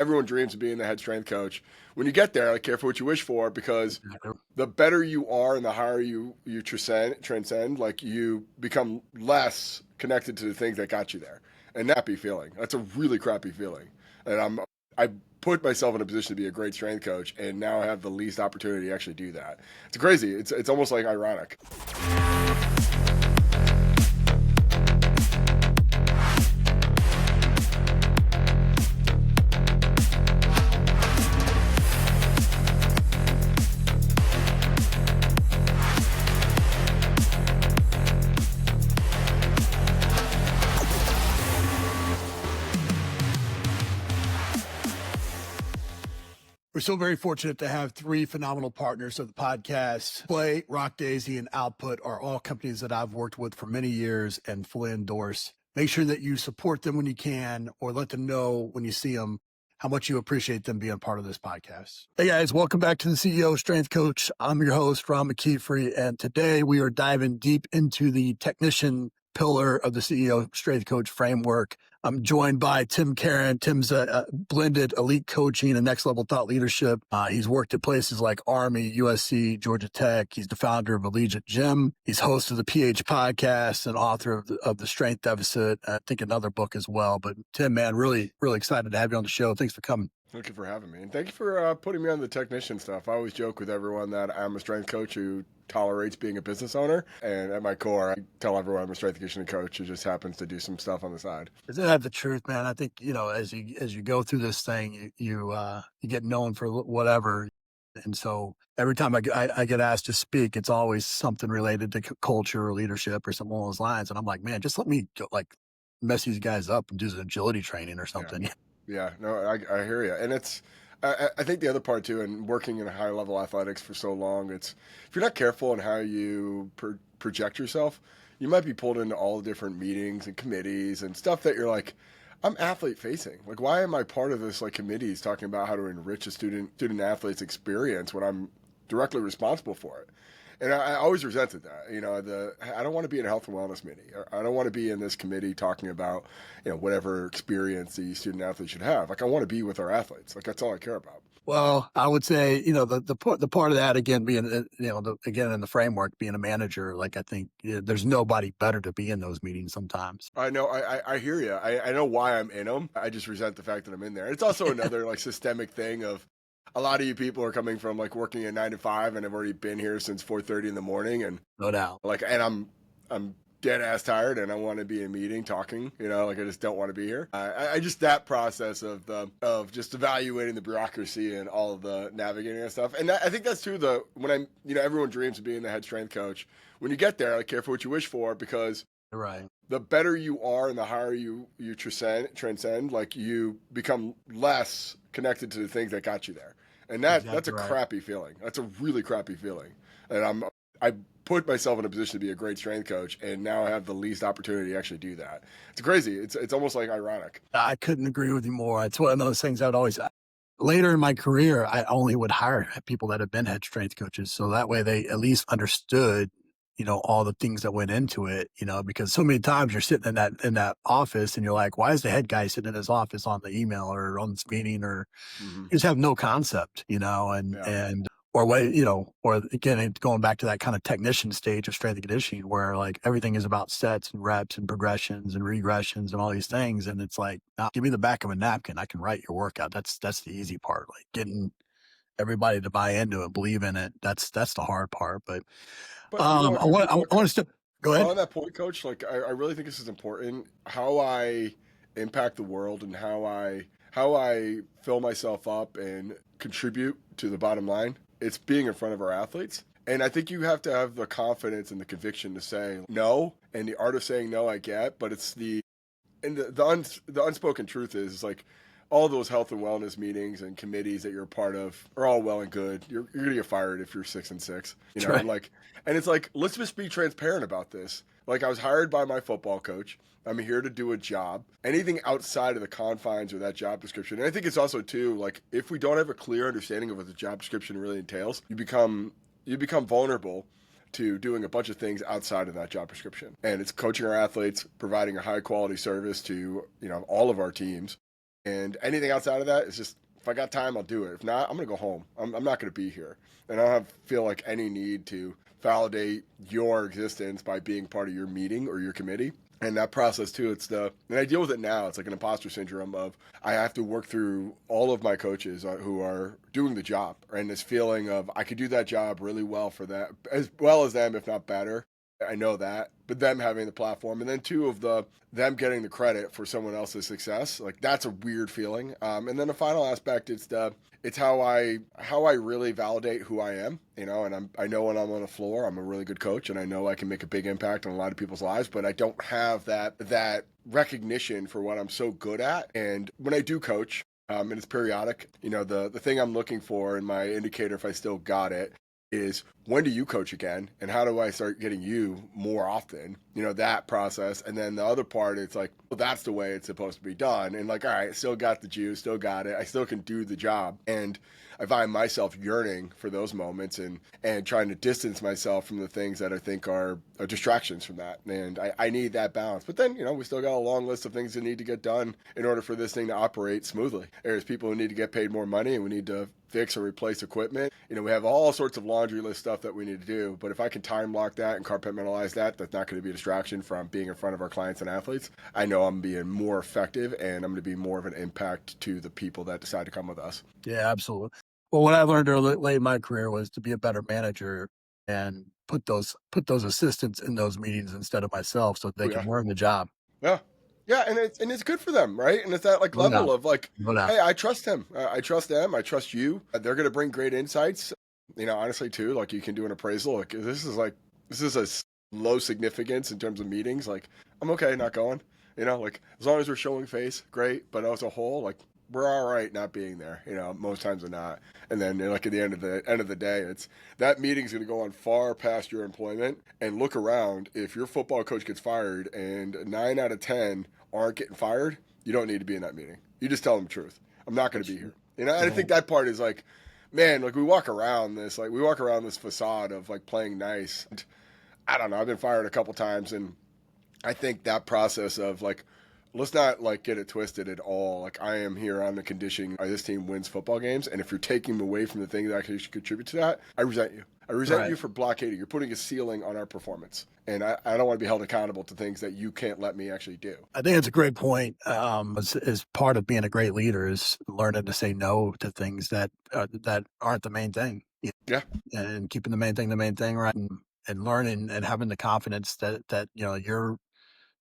Everyone dreams of being the head strength coach. When you get there, like, careful what you wish for, because the better you are and the higher you transcend, like, you become less connected to the things that got you there. And crappy feeling. That's a really crappy feeling. And I put myself in a position to be a great strength coach, and now I have the least opportunity to actually do that. It's crazy. It's almost like ironic. We're so very fortunate to have three phenomenal partners of the podcast. Play, Rock Daisy, and Output are all companies that I've worked with for many years and fully endorse. Make sure that you support them when you can, or let them know when you see them how much you appreciate them being part of this podcast. Hey guys, welcome back to the CEO Strength Coach. I'm your host, Ron McKeefery, and today we are diving deep into the technician pillar of the CEO Strength Coach framework. I'm joined by Tim Caron. Tim's a blended elite coaching and next level thought leadership. He's worked at places like Army, USC, Georgia Tech. He's the founder of Allegiant Gym. He's host of the PH podcast and author of the Strength Deficit. I think another book as well. But Tim, man, really, really excited to have you on the show. Thanks for coming. Thank you for having me. And thank you for putting me on the technician stuff. I always joke with everyone that I'm a strength coach who tolerates being a business owner. And at my core, I tell everyone I'm a strength conditioning coach who just happens to do some stuff on the side. Isn't that the truth, man? I think, as you go through this thing, you get known for whatever. And so every time I get asked to speak, it's always something related to culture or leadership or something along those lines. And I'm like, man, just let me go, mess these guys up and do some agility training or something. Yeah, no, I hear you. And I think the other part too, and working in high level athletics for so long, it's if you're not careful in how you project yourself, you might be pulled into all the different meetings and committees and stuff that you're like, I'm athlete facing. Like, why am I part of this committees talking about how to enrich a student athlete's experience when I'm directly responsible for it? And I always resented that. I don't want to be in a health and wellness meeting. I don't want to be in this committee talking about, whatever experience the student athlete should have. Like, I want to be with our athletes. Like, that's all I care about. Well, I would say, the part of that, again, being, again, in the framework, being a manager, I think there's nobody better to be in those meetings sometimes. I know. I hear you. I know why I'm in them. I just resent the fact that I'm in there. It's also another systemic thing of, a lot of you people are coming from working at 9 to 5 and have already been here since 4:30 in the morning, and no doubt. And I'm dead ass tired and I want to be in a meeting talking. I just don't want to be here. I just that process of just evaluating the bureaucracy and all of the navigating and stuff. And I think that's too when everyone dreams of being the head strength coach. When you get there, careful what you wish for, because right. The better you are and the higher you transcend, you become less connected to the things that got you there. And that's a crappy feeling. That's a really crappy feeling. And I put myself in a position to be a great strength coach, and now I have the least opportunity to actually do that. It's crazy. It's almost like ironic. I couldn't agree with you more. It's one of those things I'd always, later in my career, I only would hire people that have been head strength coaches. So that way they at least understood, all the things that went into it, because so many times you're sitting in that office and you're like, why is the head guy sitting in his office on the email or on this meeting, or you just have no concept, or again, going back to that kind of technician stage of strength and conditioning where everything is about sets and reps and progressions and regressions and all these things. And it's give me the back of a napkin. I can write your workout. That's the easy part, getting everybody to buy into it, believe in it. That's the hard part. But I want to go ahead. On that point, Coach, I really think this is important. How I impact the world and how I fill myself up and contribute to the bottom line. It's being in front of our athletes. And I think you have to have the confidence and the conviction to say no. And the art of saying no, I get, but it's the unspoken truth is all those health and wellness meetings and committees that you're a part of are all well and good. You're gonna get fired if you're 6 and 6. Right. And it's let's just be transparent about this. I was hired by my football coach. I'm here to do a job. Anything outside of the confines of that job description. And I think it's also too, if we don't have a clear understanding of what the job description really entails, you become vulnerable to doing a bunch of things outside of that job description. And it's coaching our athletes, providing a high quality service to, all of our teams. And anything outside of that is just, if I got time, I'll do it. If not, I'm going to go home. I'm not going to be here. And I don't feel like any need to validate your existence by being part of your meeting or your committee. And that process too, and I deal with it now. It's like an imposter syndrome of, I have to work through all of my coaches who are doing the job, and this feeling of I could do that job really well for that, as well as them, if not better. I know that, but them having the platform, and then two of them getting the credit for someone else's success, like that's a weird feeling. And then the final aspect, it's how I really validate who I am, and I know when I'm on the floor, I'm a really good coach, and I know I can make a big impact on a lot of people's lives, but I don't have that recognition for what I'm so good at. And when I do coach, and it's periodic, the thing I'm looking for in my indicator if I still got it is, when do you coach again, and how do I start getting you more often, that process. And then the other part, it's like, well, that's the way it's supposed to be done, and like, all right, still got the juice, still got it, I still can do the job. And I find myself yearning for those moments, and trying to distance myself from the things that I think are distractions from that. And I need that balance. But then, we still got a long list of things that need to get done in order for this thing to operate smoothly. There's people who need to get paid more money, and we need to fix or replace equipment. We have all sorts of laundry list stuff that we need to do. But if I can time lock that and compartmentalize that, that's not going to be a distraction from being in front of our clients and athletes. I know I'm being more effective, and I'm going to be more of an impact to the people that decide to come with us. Yeah, absolutely. Well, what I learned early late in my career was to be a better manager and put those assistants in those meetings instead of myself so Oh they yeah. can learn the job. Yeah. Yeah, and it's good for them, right? And it's that like No doubt. level of like, No doubt. hey, I trust him. I trust them. I trust you. They're going to bring great insights. Honestly, too, like you can do an appraisal. Like this is low significance in terms of meetings. Like, I'm okay not going. Like, as long as we're showing face, great. But as a whole, like, we're all right not being there. Most times than not. And then like at the end of the day, it's that meeting's going to go on far past your employment. And look around. If your football coach gets fired and 9 out of 10 aren't getting fired, you don't need to be in that meeting. You just tell them the truth. I'm not going to be here. And I think that part is like, man, like we walk around this facade of like playing nice. And I don't know. I've been fired a couple times, and I think that process of like, let's not like get it twisted at all. Like, I am here on the condition this team wins football games, and if you're taking me away from the thing that actually should contribute to that, I resent you. I resent you for blockading. You're putting a ceiling on our performance, and I don't want to be held accountable to things that you can't let me actually do. I think it's a great point. As part of being a great leader is learning to say no to things that aren't the main thing. Yeah. And keeping the main thing, right? And learning and having the confidence that you're,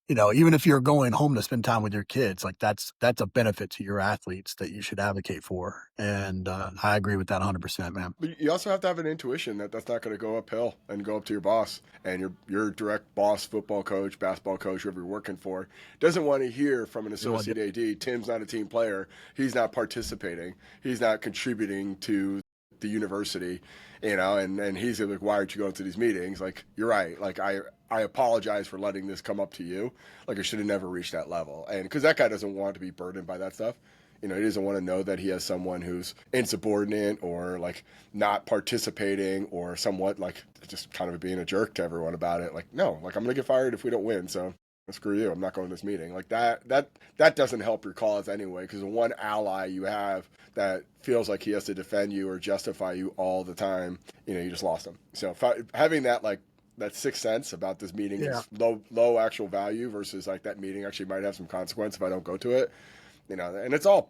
even if you're going home to spend time with your kids, like that's a benefit to your athletes that you should advocate for. And I agree with that 100%, man. But you also have to have an intuition that that's not going to go uphill and go up to your boss, and your direct boss, football coach, basketball coach, whoever you're working for, doesn't want to hear from an associate AD. Tim's not a team player. He's not participating. He's not contributing to the university, and he's like, why aren't you going to these meetings? Like, you're right. Like, I apologize for letting this come up to you. Like, I should have never reached that level. And because that guy doesn't want to be burdened by that stuff. He doesn't want to know that he has someone who's insubordinate or like not participating or somewhat like just kind of being a jerk to everyone about it. Like, no, like, I'm going to get fired if we don't win. So screw you. I'm not going to this meeting. Like that doesn't help your cause anyway, because the one ally you have that feels like he has to defend you or justify you all the time, you just lost him. So having that, like, that sixth sense about this meeting is low actual value versus like that meeting actually might have some consequence if I don't go to it. And it's all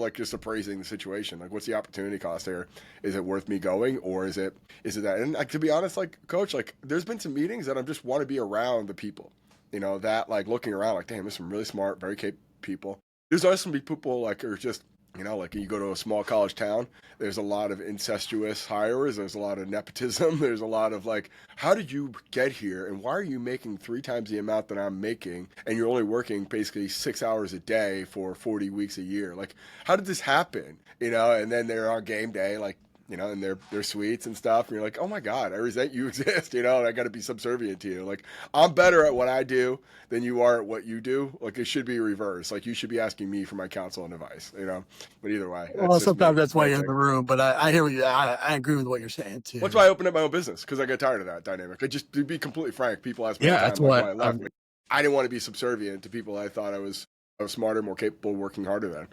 like just appraising the situation. Like, what's the opportunity cost here? Is it worth me going, or is it that? And like, to be honest, like, coach, like, there's been some meetings that I just want to be around the people, that like looking around, like, damn, there's some really smart, very capable people. There's also some people like are just, like you go to a small college town, there's a lot of incestuous hires, there's a lot of nepotism, there's a lot of like, how did you get here, and why are you making 3 times the amount that I'm making, and you're only working basically 6 hours a day for 40 weeks a year? Like, how did this happen? And then they're on game day, like, and their suites and stuff, and you're like, oh my God, I resent you exist, and I got to be subservient to you. Like, I'm better at what I do than you are at what you do. Like, it should be reversed. Like, you should be asking me for my counsel and advice, But either way, Well, sometimes that's why you're in the room, but I hear you. I agree with what you're saying too. That's why I opened up my own business, because I got tired of that dynamic. Just to be completely frank, people ask me all the time, That's like, what why I left. I didn't want to be subservient to people I thought I was I was smarter, more capable, working harder then.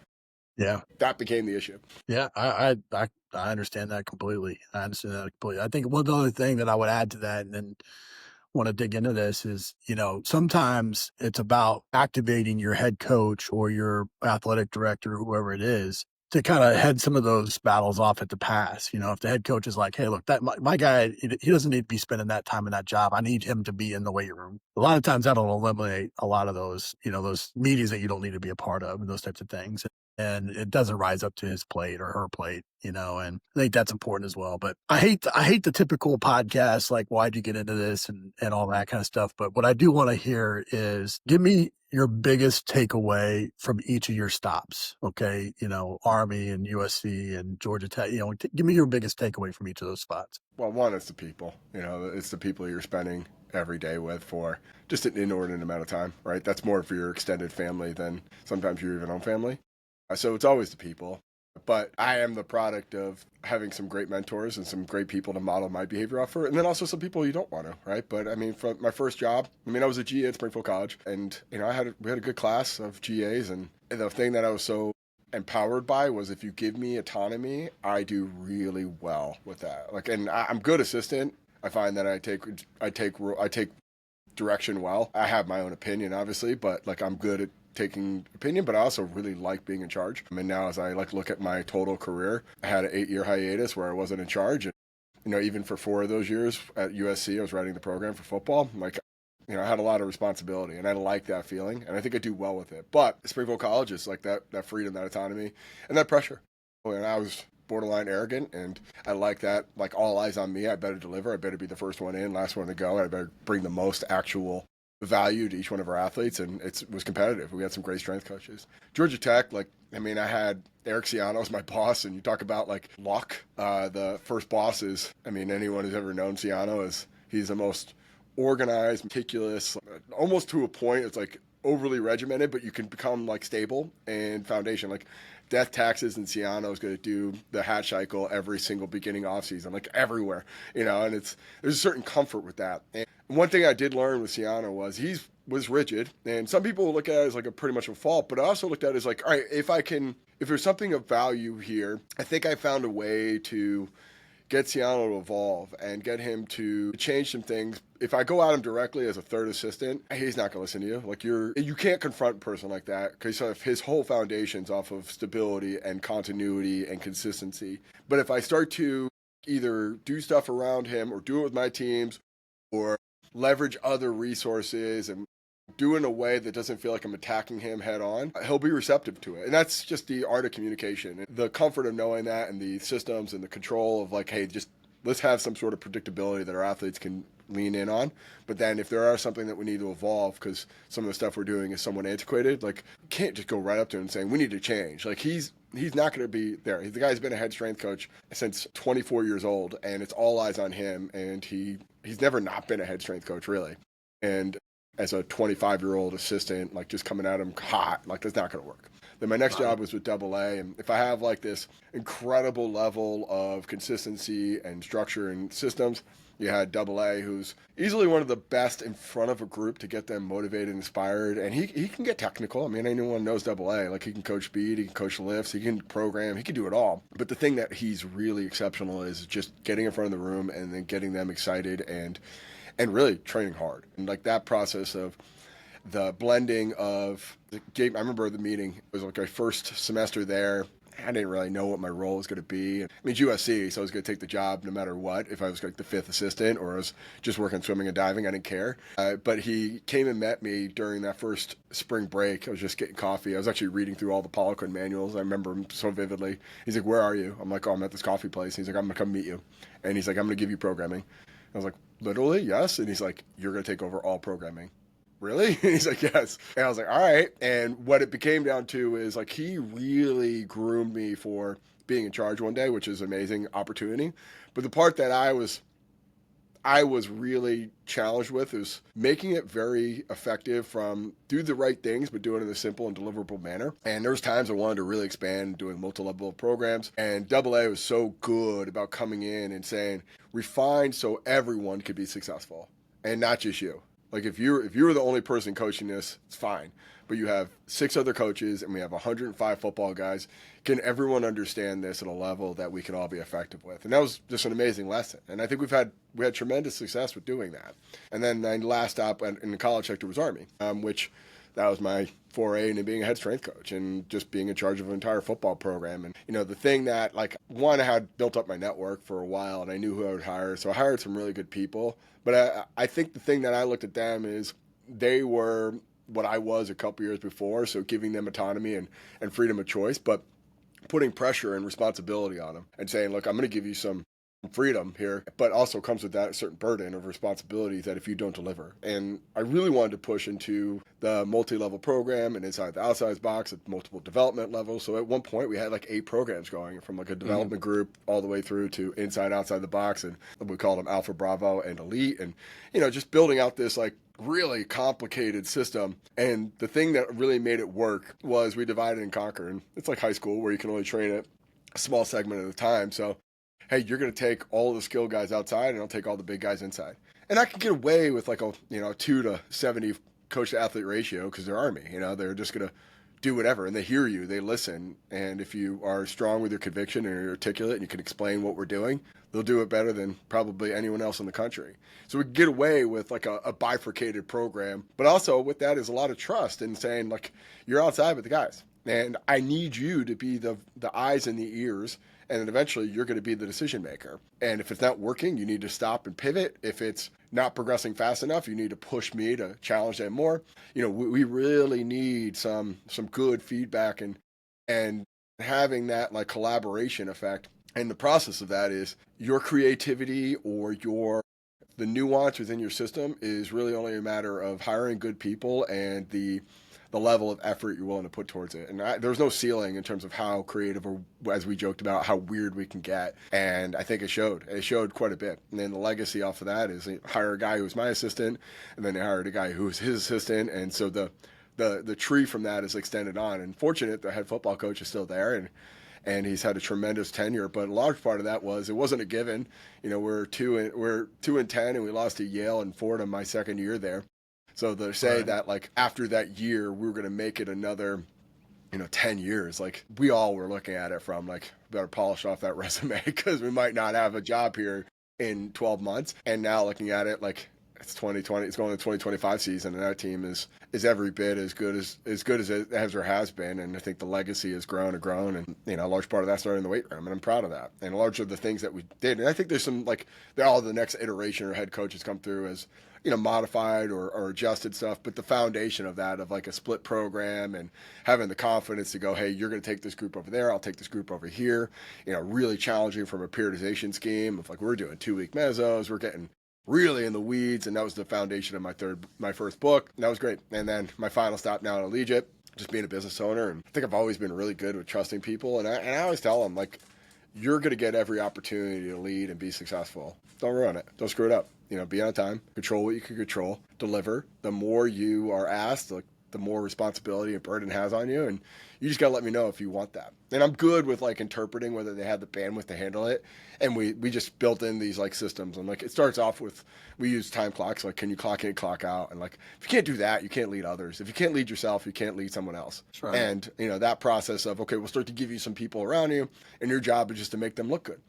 Yeah. That became the issue. Yeah. I understand that completely. I understand that completely. I think one other thing that I would add to that, and then want to dig into this is, sometimes it's about activating your head coach or your athletic director, whoever it is, to kind of head some of those battles off at the pass. If the head coach is like, hey, look, that my guy, he doesn't need to be spending that time in that job. I need him to be in the weight room. A lot of times that'll eliminate a lot of those, those meetings that you don't need to be a part of and those types of things. And it doesn't rise up to his plate or her plate, and I think that's important as well. But I hate the typical podcast, like, why'd you get into this and all that kind of stuff. But what I do want to hear is, give me your biggest takeaway from each of your stops. Okay. Army and USC and Georgia Tech, give me your biggest takeaway from each of those spots. Well, one, it's the people. It's the people you're spending every day with for just an inordinate amount of time, right? That's more for your extended family than sometimes your even own family. So it's always the people. But I am the product of having some great mentors and some great people to model my behavior off for. And then also some people you don't want to, right? But I mean, from my first job, I was a GA at Springfield College, and we had a good class of GAs. And the thing that I was so empowered by was, if you give me autonomy, I do really well with that. Like, and I'm good assistant. I find that I take direction well. I have my own opinion, obviously, but like, I'm good at taking opinion, but I also really like being in charge. Now as I look at my total career, I had an 8-year hiatus where I wasn't in charge. And, even for 4 of those years at USC, I was writing the program for football. I had a lot of responsibility, and I like that feeling, and I think I do well with it. But Springfield College is like that freedom, that autonomy, and that pressure. And I was borderline arrogant, and I like that, like, all eyes on me. I better deliver. I better be the first one in, last one to go. I better bring the most actual value to each one of our athletes, and it was competitive. We had some great strength coaches. Georgia Tech, I had Eric Ciano as my boss, and you talk about luck. The first boss is, anyone who's ever known Ciano, he's the most organized, meticulous, almost to a point. It's overly regimented, but you can become stable and foundation. Death, taxes, and Ciano is going to do the hatch cycle every single beginning offseason, everywhere, and there's a certain comfort with that. And one thing I did learn with Ciano was he was rigid, and some people look at it as a pretty much a fault, but I also looked at it as all right, if there's something of value here, I think I found a way to get Ciano to evolve and get him to change some things. If I go at him directly as a third assistant, he's not going to listen to you. You can't confront a person like that, because his whole foundation's off of stability and continuity and consistency. But if I start to either do stuff around him or do it with my teams or leverage other resources and do it in a way that doesn't feel like I'm attacking him head on, he'll be receptive to it. And that's just the art of communication. The comfort of knowing that, and the systems and the control of hey, just let's have some sort of predictability that our athletes can lean in on. But then if there are something that we need to evolve, because some of the stuff we're doing is somewhat antiquated, you can't just go right up to him and saying, we need to change. He's not going to be there. The guy's been a head strength coach since 24 years old, and it's all eyes on him. And he's never not been a head strength coach, really. And as a 25-year-old assistant, just coming at him hot, that's not going to work. Then my next job was with AA, and if I have this incredible level of consistency and structure and systems, you had AA, who's easily one of the best in front of a group to get them motivated and inspired, and he can get technical. Anyone knows AA. He can coach speed, he can coach lifts, he can program, he can do it all. But the thing that he's really exceptional is just getting in front of the room and then getting them excited and really training hard. And that process of the blending of the game. I remember the meeting, it was my first semester there. I didn't really know what my role was going to be. It's USC, so I was going to take the job no matter what. If I was the 5th assistant or I was just working swimming and diving, I didn't care. But he came and met me during that first spring break. I was just getting coffee. I was actually reading through all the Poliquin manuals. I remember him so vividly. He's like, where are you? I'm like, oh, I'm at this coffee place. He's like, I'm going to come meet you. And he's like, I'm going to give you programming. I was like, literally? Yes. And he's like, you're going to take over all programming. Really? And he's like, yes. And I was like, all right. And what it became down to is he really groomed me for being in charge one day, which is an amazing opportunity. But the part that I was really challenged with is making it very effective from do the right things, but do it in a simple and deliverable manner. And there was times I wanted to really expand doing multi-level programs. And AA was so good about coming in and saying, refine so everyone could be successful and not just you. Like if you're the only person coaching this, it's fine. But you have 6 other coaches and we have 105 football guys. Can everyone understand this at a level that we can all be effective with? And that was just an amazing lesson. And I think we had tremendous success with doing that. And then my last stop in the college sector was Army, which that was my foray into being a head strength coach and just being in charge of an entire football program. And, the thing that, like, one, I had built up my network for a while and I knew who I would hire. So I hired some really good people. But I think the thing that I looked at them is they were what I was a couple years before. So giving them autonomy and freedom of choice, but putting pressure and responsibility on them and saying, look, I'm going to give you some freedom here, but also comes with that certain burden of responsibility that if you don't deliver. And I really wanted to push into the multi-level program and inside the outside box at multiple development levels. So at one point we had like 8 programs going from like a development group all the way through to inside, outside the box. And we called them Alpha, Bravo, and Elite. And, just building out this like really complicated system. And the thing that really made it work was we divided and conquered. And it's like high school where you can only train it a small segment at a time. So hey, you're going to take all the skill guys outside and I'll take all the big guys inside. And I can get away with like a, 2 to 70 coach to athlete ratio because they're Army, they're just going to do whatever and they hear you, they listen. And if you are strong with your conviction and you're articulate and you can explain what we're doing, they'll do it better than probably anyone else in the country. So we get away with like a bifurcated program, but also with that is a lot of trust in saying like, you're outside with the guys and I need you to be the eyes and the ears. And then eventually you're going to be the decision maker. And if it's not working, you need to stop and pivot. If it's not progressing fast enough, you need to push me to challenge them more. We really need some good feedback and having that like collaboration effect. And the process of that is your creativity or the nuance within your system is really only a matter of hiring good people and the level of effort you're willing to put towards it. And there's no ceiling in terms of how creative or, as we joked about, how weird we can get. And I think it showed. It showed quite a bit. And then the legacy off of that is they hire a guy who was my assistant, and then they hired a guy who was his assistant. And so the tree from that is extended on. And fortunate, the head football coach is still there, and he's had a tremendous tenure. But a large part of that was it wasn't a given. We're 2-10, and we lost to Yale and Fordham my second year there. So to say that like after that year we were going to make it another 10 years, like we all were looking at it from like better polish off that resume because we might not have a job here in 12 months. And now looking at it like it's 2020, it's going to the 2025 season, and that team is every bit as good as it has or has been. And I think the legacy has grown and grown, and a large part of that started in the weight room, and I'm proud of that. And a large of the things that we did, and I think there's some like all the next iteration or head coaches come through as modified or adjusted stuff, but the foundation of that, of like a split program and having the confidence to go, hey, you're going to take this group over there, I'll take this group over here, really challenging from a periodization scheme of like, we're doing 2-week mesos, we're getting really in the weeds. And that was the foundation of my first book. And that was great. And then my final stop now at Allegiant, just being a business owner. And I think I've always been really good with trusting people. And I always tell them, like, you're going to get every opportunity to lead and be successful. Don't ruin it. Don't screw it up. Be on time, control what you can control, deliver. The more you are asked, like, the more responsibility and burden has on you. And you just got to let me know if you want that. And I'm good with like interpreting whether they have the bandwidth to handle it. And we just built in these like systems. And like, it starts off with, we use time clocks. Like, can you clock in, clock out? And like, if you can't do that, you can't lead others. If you can't lead yourself, you can't lead someone else. That's right. And that process of, okay, we'll start to give you some people around you, and your job is just to make them look good.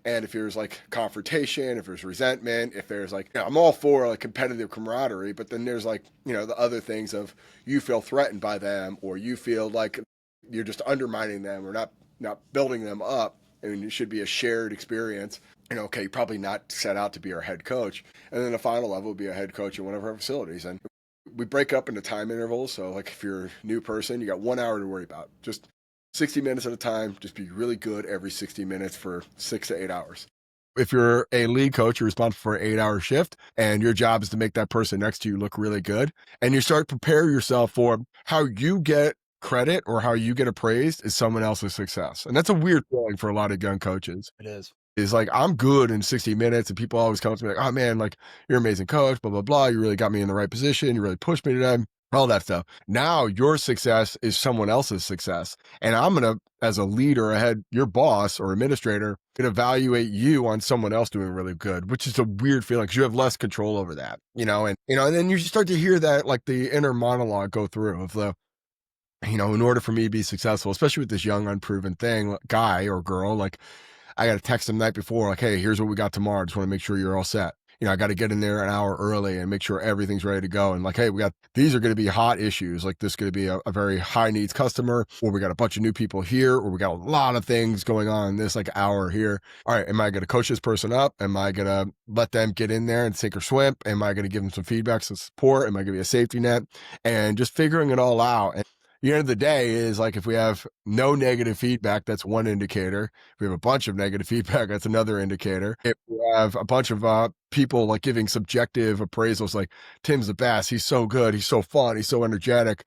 And if there's like confrontation, if there's resentment, if there's like, I'm all for like competitive camaraderie, but then there's like, the other things of you feel threatened by them, or you feel like you're just undermining them or not building them up. I mean, it should be a shared experience. Okay, you're probably not set out to be our head coach. And then the final level would be a head coach in one of our facilities. And we break up into time intervals. So like if you're a new person, you got 1 hour to worry about. Just 60 minutes at a time, just be really good every 60 minutes for 6 to 8 hours. If you're a lead coach, you're responsible for an 8-hour shift, and your job is to make that person next to you look really good. And you start to prepare yourself for how you get credit or how you get appraised is someone else's success. And that's a weird feeling for a lot of young coaches. It is. Is like, I'm good in 60 minutes, and people always come to me like, oh man, like, you're an amazing coach, blah, blah, blah. You really got me in the right position. You really pushed me today. all that stuff. Now your success is someone else's success. And I'm going to, as a leader, your boss or administrator, can evaluate you on someone else doing really good, which is a weird feeling because you have less control over that, and then you start to hear that, like the inner monologue go through of in order for me to be successful, especially with this young, unproven guy or girl, like I got to text them the night before, like, hey, here's what we got tomorrow. Just want to make sure you're all set. I got to get in there an hour early and make sure everything's ready to go. And like, hey, these are going to be hot issues. Like this is going to be a very high needs customer, or we got a bunch of new people here, or we got a lot of things going on in this like hour here. All right. Am I going to coach this person up? Am I going to let them get in there and sink or swim? Am I going to give them some feedback, some support? Am I going to be a safety net? And just figuring it all out. And the end of the day is like, if we have no negative feedback, that's one indicator. If we have a bunch of negative feedback, that's another indicator. If we have a bunch of people like giving subjective appraisals, like Tim's the best, he's so good, he's so fun, he's so energetic,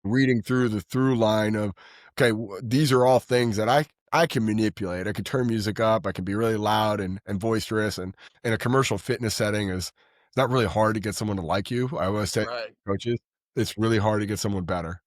reading through the through line of, okay, these are all things that I can manipulate. I can turn music up. I can be really loud and boisterous. And in a commercial fitness setting, it's not really hard to get someone to like you. I always say, Right. coaches, it's really hard to get someone better.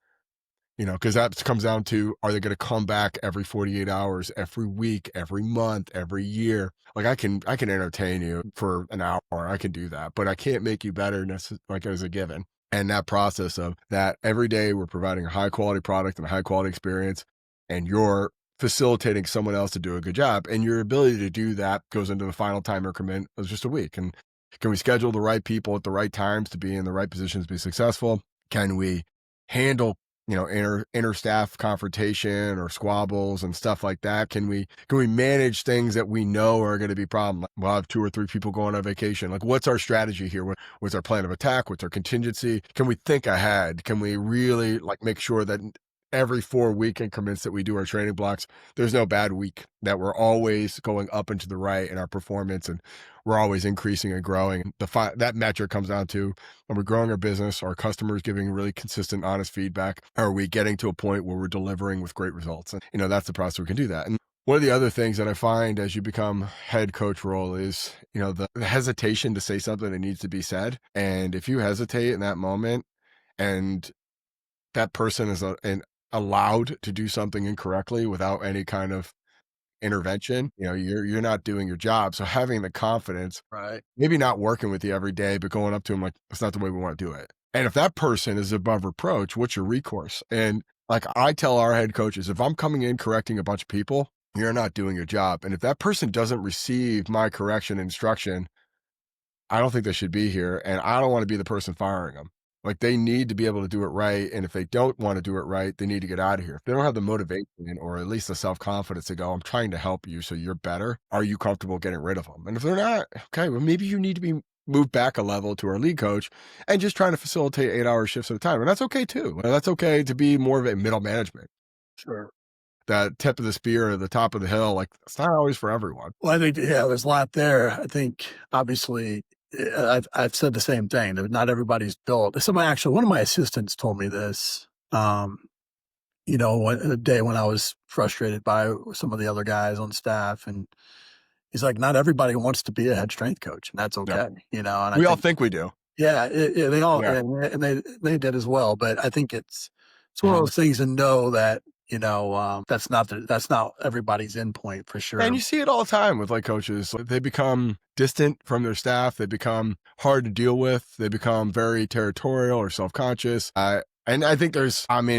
Because that comes down to, are they going to come back every 48 hours, every week, every month, every year? Like I can entertain you for an hour. I can do that, but I can't make you better like as a given. And that process of that every day we're providing a high quality product and a high quality experience, and you're facilitating someone else to do a good job. And your ability to do that goes into the final time increment of just a week. And can we schedule the right people at the right times to be in the right positions to be successful? Can we handle inter staff confrontation or squabbles and stuff like that? Can we manage things that we know are going to be problem? We'll have 2 or 3 people going on vacation. Like, what's our strategy here? What's our plan of attack? What's our contingency? Can we think ahead? Can we really like make sure that every 4-week increments that we do our training blocks, there's no bad week, that we're always going up and to the right in our performance, and we're always increasing and growing. That metric comes down to, are we growing our business? Are customers giving really consistent, honest feedback? Are we getting to a point where we're delivering with great results? And, that's the process we can do that. And one of the other things that I find as you become head coach role is, the hesitation to say something that needs to be said. And if you hesitate in that moment and that person is allowed to do something incorrectly without any kind of intervention, you're not doing your job. So having the confidence, Right. maybe not working with you every day, but going up to them like, that's not the way we want to do it. And if that person is above reproach, what's your recourse? And like I tell our head coaches, if I'm coming in correcting a bunch of people, you're not doing your job. And if that person doesn't receive my correction instruction, I don't think they should be here. And I don't want to be the person firing them. Like they need to be able to do it right. And if they don't want to do it right, they need to get out of here. If they don't have the motivation or at least the self-confidence to go, I'm trying to help you so you're better, are you comfortable getting rid of them? And if they're not, okay, well, maybe you need to be moved back a level to our lead coach and just trying to facilitate 8-hour shifts at a time. And that's okay too. That's okay to be more of a middle management. Sure. That tip of the spear or the top of the hill, like it's not always for everyone. Well, I think, yeah, there's a lot there. I think obviously I've said the same thing, that not everybody's built. One of my assistants told me this, a day when I was frustrated by some of the other guys on staff, and he's like, not everybody wants to be a head strength coach, and that's okay. And we all think we do. Yeah, they all, Yeah. and they did as well. But I think it's one of those things to know that, that's not everybody's endpoint for sure. And you see it all the time with like coaches. They become distant from their staff. They become hard to deal with. They become very territorial or self-conscious. And I think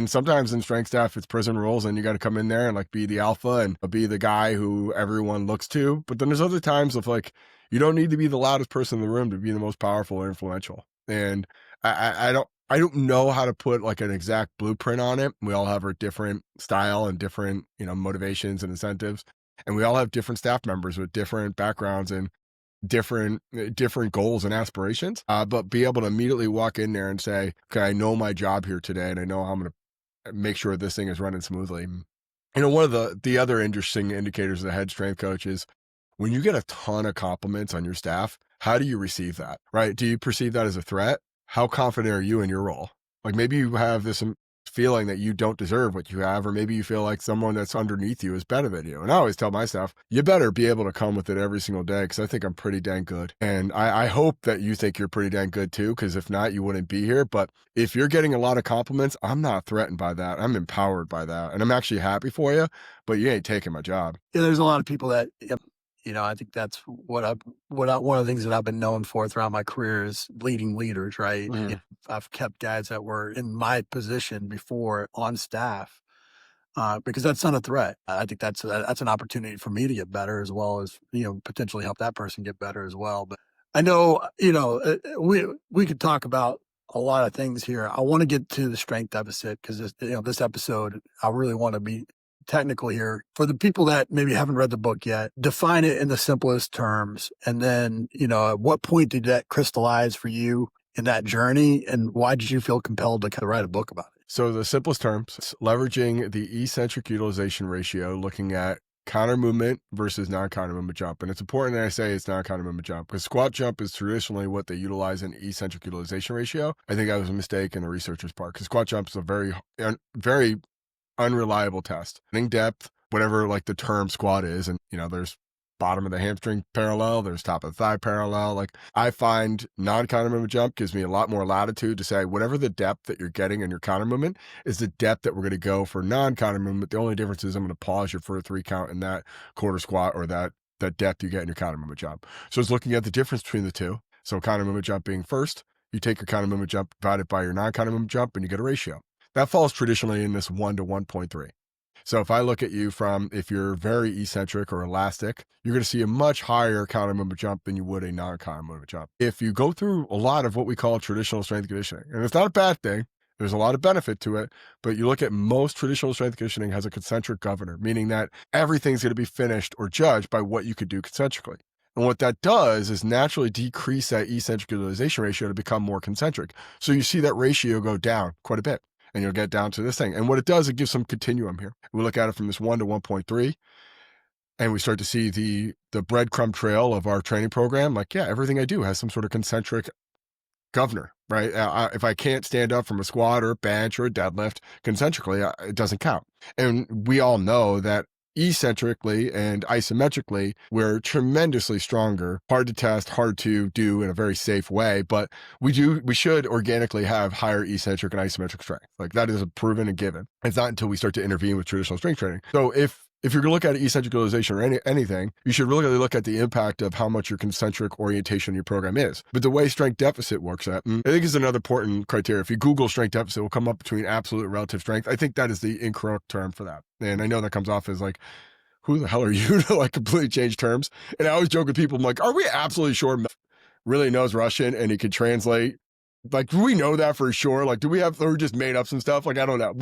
sometimes in strength staff, it's prison rules and you got to come in there and like be the alpha and be the guy who everyone looks to. But then there's other times of like, you don't need to be the loudest person in the room to be the most powerful or influential. And I don't know how to put like an exact blueprint on it. We all have our different style and different, motivations and incentives. And we all have different staff members with different backgrounds and different goals and aspirations. But be able to immediately walk in there and say, okay, I know my job here today and I know how I'm going to make sure this thing is running smoothly. One of the other interesting indicators of the head strength coach is when you get a ton of compliments on your staff, how do you receive that, right? Do you perceive that as a threat? How confident are you in your role? Like maybe you have this feeling that you don't deserve what you have, or maybe you feel like someone that's underneath you is better than you. And I always tell myself, you better be able to come with it every single day, because I think I'm pretty dang good. And I hope that you think you're pretty dang good too, because if not, you wouldn't be here. But if you're getting a lot of compliments, I'm not threatened by that. I'm empowered by that. And I'm actually happy for you, but you ain't taking my job. Yeah, there's a lot of people that, I think that's one of the things that I've been known for throughout my career is leading leaders, right? Mhm. I've kept guys that were in my position before on staff, because that's not a threat. I think that's an opportunity for me to get better, as well as, potentially help that person get better as well. But I know, we could talk about a lot of things here. I want to get to the strength deficit, because this episode, I really want to be technical here. For the people that maybe haven't read the book yet, define it in the simplest terms. And then, at what point did that crystallize for you in that journey? And why did you feel compelled to kind of write a book about it? So the simplest terms, it's leveraging the eccentric utilization ratio, looking at counter movement versus non-counter movement jump. And it's important that I say it's non-counter movement jump, because squat jump is traditionally what they utilize in eccentric utilization ratio. I think that was a mistake in the researcher's part, because squat jump is a very, very unreliable test. Depth, whatever like the term squat is, and there's bottom of the hamstring parallel, there's top of the thigh parallel. Like, I find non-counter movement jump gives me a lot more latitude to say whatever the depth that you're getting in your counter movement is the depth that we're going to go for non-counter movement. The only difference is I'm going to pause you for a 3 count in that quarter squat, or that depth you get in your counter movement jump. So it's looking at the difference between the two. So counter movement jump being first, you take your counter movement jump, divide it by your non-counter movement jump, and you get a ratio. That falls traditionally in this 1 to 1.3. So if I look at you if you're very eccentric or elastic, you're going to see a much higher counter movement jump than you would a non-counter movement jump. If you go through a lot of what we call traditional strength conditioning, and it's not a bad thing, there's a lot of benefit to it, but you look at most traditional strength conditioning has a concentric governor, meaning that everything's going to be finished or judged by what you could do concentrically. And what that does is naturally decrease that eccentric utilization ratio to become more concentric. So you see that ratio go down quite a bit. And you'll get down to this thing. And what it does, it gives some continuum here. We look at it from this 1 to 1.3, and we start to see the breadcrumb trail of our training program. Like, yeah, everything I do has some sort of concentric governor, right? If I can't stand up from a squat or a bench or a deadlift concentrically, it doesn't count. And we all know that eccentrically and isometrically, we're tremendously stronger, hard to test, hard to do in a very safe way, but we should organically have higher eccentric and isometric strength. Like, that is a proven and given. It's not until we start to intervene with traditional strength training. So if you're going to look at eccentric utilization or anything, you should really look at the impact of how much your concentric orientation in your program is. But the way strength deficit works I think is another important criteria. If you Google strength deficit, it will come up between absolute and relative strength. I think that is the incorrect term for that. And I know that comes off as like, who the hell are you to like completely change terms? And I always joke with people, I'm like, are we absolutely sure Mel really knows Russian and he can translate? Like, do we know that for sure? Like, or just made up some stuff? Like, I don't know.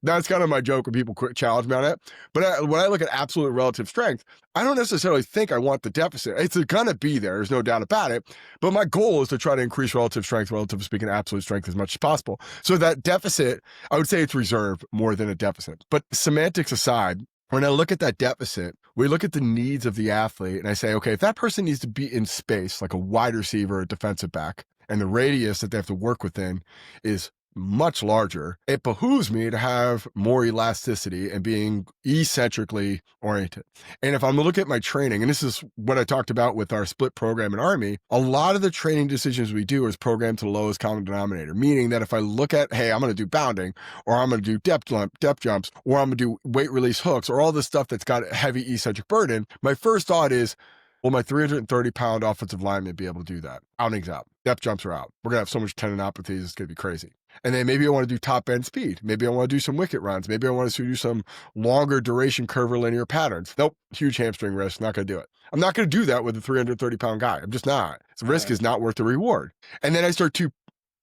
That's kind of my joke when people challenge me on it. But when I look at absolute and relative strength, I don't necessarily think I want the deficit. It's going to be there. There's no doubt about it. But my goal is to try to increase relative strength, relative speaking, absolute strength as much as possible. So that deficit, I would say it's reserved more than a deficit. But semantics aside, when I look at that deficit, we look at the needs of the athlete, and I say, okay, if that person needs to be in space, like a wide receiver or a defensive back, and the radius that they have to work within is much larger, it behooves me to have more elasticity and being eccentrically oriented. And if I'm going to look at my training, and this is what I talked about with our split program in Army, a lot of the training decisions we do is programmed to the lowest common denominator, meaning that if I look at, hey, I'm going to do bounding, or I'm going to do depth jumps, or I'm going to do weight release hooks, or all this stuff that's got a heavy eccentric burden, my first thought is, will my 330-pound offensive lineman be able to do that? Outings out. Depth jumps are out. We're going to have so much tendinopathies, it's going to be crazy. And then maybe I want to do top end speed. Maybe I want to do some wicket runs. Maybe I want to do some longer duration curvilinear patterns. Nope, huge hamstring risk, not going to do it. I'm not going to do that with a 330-pound guy. I'm just not. The risk is not worth the reward. And then I start to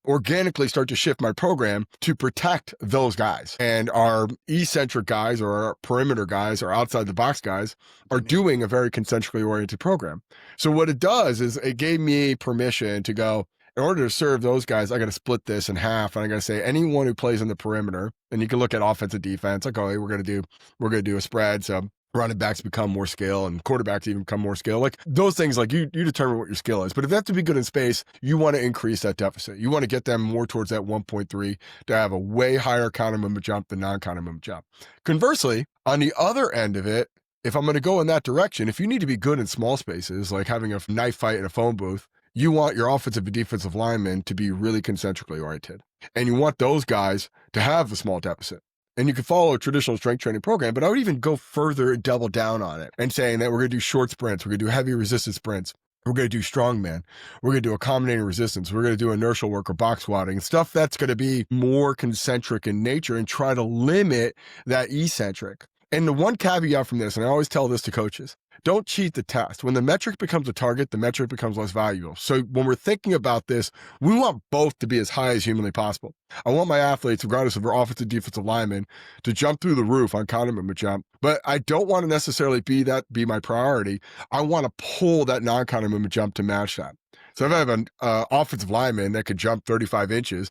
organically start to shift my program to protect those guys. And our eccentric guys or our perimeter guys or outside the box guys are doing a very concentrically oriented program. So what it does is it gave me permission to go, in order to serve those guys, I got to split this in half. And I got to say anyone who plays in the perimeter, and you can look at offense and defense, like, oh, we're going to do a spread. So running backs become more skill and quarterbacks even become more skill. Like those things, like you determine what your skill is. But if they have to be good in space, you want to increase that deficit. You want to get them more towards that 1.3 to have a way higher counter movement jump than non-counter movement jump. Conversely, on the other end of it, if I'm going to go in that direction, if you need to be good in small spaces, like having a knife fight in a phone booth, you want your offensive and defensive linemen to be really concentrically oriented. And you want those guys to have a small deficit. And you can follow a traditional strength training program, but I would even go further and double down on it and saying that we're going to do short sprints. We're going to do heavy resistance sprints. We're going to do strongman. We're going to do accommodating resistance. We're going to do inertial work or box squatting, stuff that's going to be more concentric in nature and try to limit that eccentric. And the one caveat from this, and I always tell this to coaches, don't cheat the test. When the metric becomes a target, the metric becomes less valuable. So when we're thinking about this, we want both to be as high as humanly possible. I want my athletes, regardless of their offensive, defensive linemen, to jump through the roof on counter movement jump. But I don't want to necessarily be my priority. I want to pull that non-counter movement jump to match that. So if I have an offensive lineman that could jump 35 inches,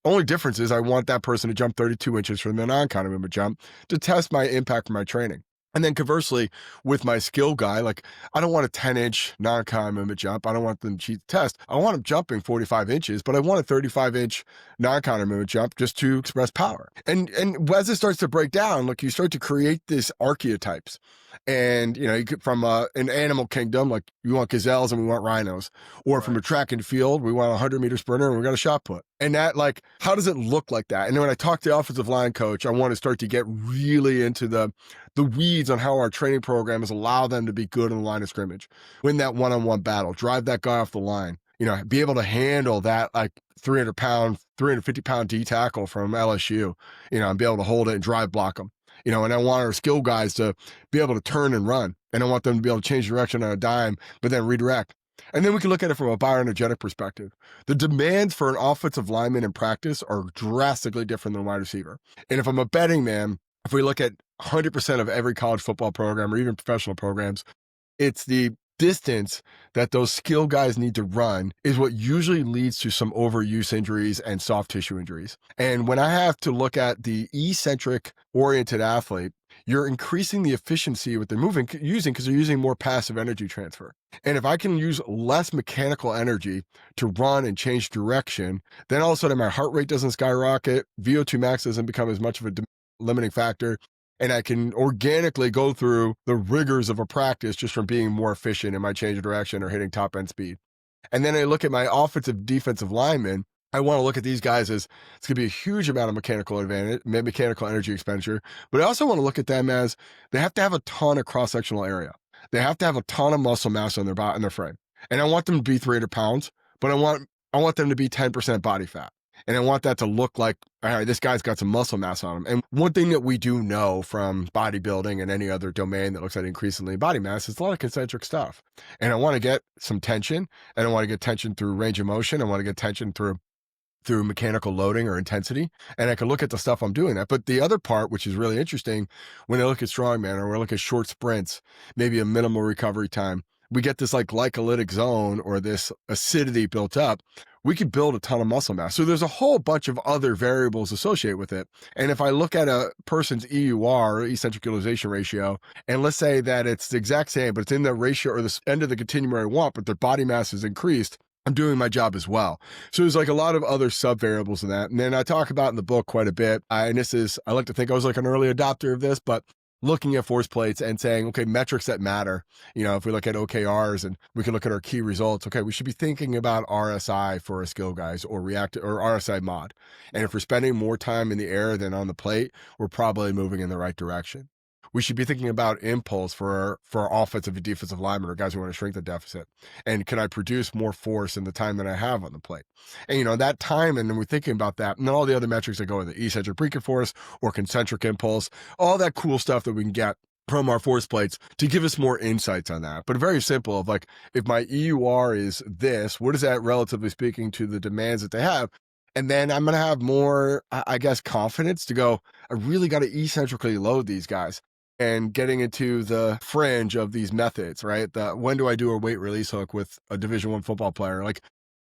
only difference is I want that person to jump 32 inches from the non-counter movement jump to test my impact for my training. And then conversely, with my skill guy, like I don't want a 10-inch non-counter movement jump. I don't want them to cheat the test. I want them jumping 45 inches, but I want a 35-inch non-counter movement jump just to express power. And as it starts to break down, like you start to create these archetypes. And, you could, from an animal kingdom, like you want gazelles and we want rhinos, or right. From a track and field, we want a 100-meter sprinter and we got a shot put. And that, like, how does it look like that? And then when I talk to the offensive line coach, I want to start to get really into the weeds on how our training programs allow them to be good in the line of scrimmage, win that one-on-one battle, drive that guy off the line, be able to handle that, like, 350-pound D tackle from LSU, and be able to hold it and drive block them. And I want our skill guys to be able to turn and run. And I want them to be able to change direction on a dime, but then redirect. And then we can look at it from a bioenergetic perspective. The demands for an offensive lineman in practice are drastically different than a wide receiver. And if I'm a betting man, if we look at 100% of every college football program or even professional programs, it's the distance that those skill guys need to run is what usually leads to some overuse injuries and soft tissue injuries. And when I have to look at the eccentric oriented athlete, you're increasing the efficiency of what they're using because they're using more passive energy transfer. And if I can use less mechanical energy to run and change direction, then all of a sudden my heart rate doesn't skyrocket, VO2 max doesn't become as much of a limiting factor, and I can organically go through the rigors of a practice just from being more efficient in my change of direction or hitting top end speed. And then I look at my offensive defensive linemen. I want to look at these guys as it's going to be a huge amount of mechanical advantage, mechanical energy expenditure, but I also want to look at them as they have to have a ton of cross-sectional area. They have to have a ton of muscle mass on their body, in their frame. And I want them to be 300 pounds, but I want them to be 10% body fat. And I want that to look like, all right, this guy's got some muscle mass on him. And one thing that we do know from bodybuilding and any other domain that looks at increasingly body mass is a lot of concentric stuff. And I want to get some tension, and I want to get tension through range of motion. I want to get tension through mechanical loading or intensity. And I can look at the stuff I'm doing that. But the other part, which is really interesting, when I look at strongman or when I look at short sprints, maybe a minimal recovery time, we get this like glycolytic zone or this acidity built up. We could build a ton of muscle mass. So there's a whole bunch of other variables associated with it. And if I look at a person's EUR, eccentric utilization ratio, and let's say that it's the exact same, but it's in the ratio or the end of the continuum I want, but their body mass is increased, I'm doing my job as well. So there's like a lot of other sub variables in that. And then I talk about in the book quite a bit. I like to think I was like an early adopter of this, but looking at force plates and saying, okay, metrics that matter. If we look at OKRs and we can look at our key results, okay, we should be thinking about RSI for our skill guys or RSI mod. And if we're spending more time in the air than on the plate, we're probably moving in the right direction. We should be thinking about impulse for our offensive and defensive linemen or guys who want to shrink the deficit. And can I produce more force in the time that I have on the plate? And that time, and then we're thinking about that, and then all the other metrics that go with it, eccentric breaking force or concentric impulse, all that cool stuff that we can get from our force plates to give us more insights on that. But very simple of like, if my EUR is this, what is that relatively speaking to the demands that they have? And then I'm going to have more, I guess, confidence to go, I really got to eccentrically load these guys. And getting into the fringe of these methods, right? When do I do a weight release hook with a Division I football player? Like,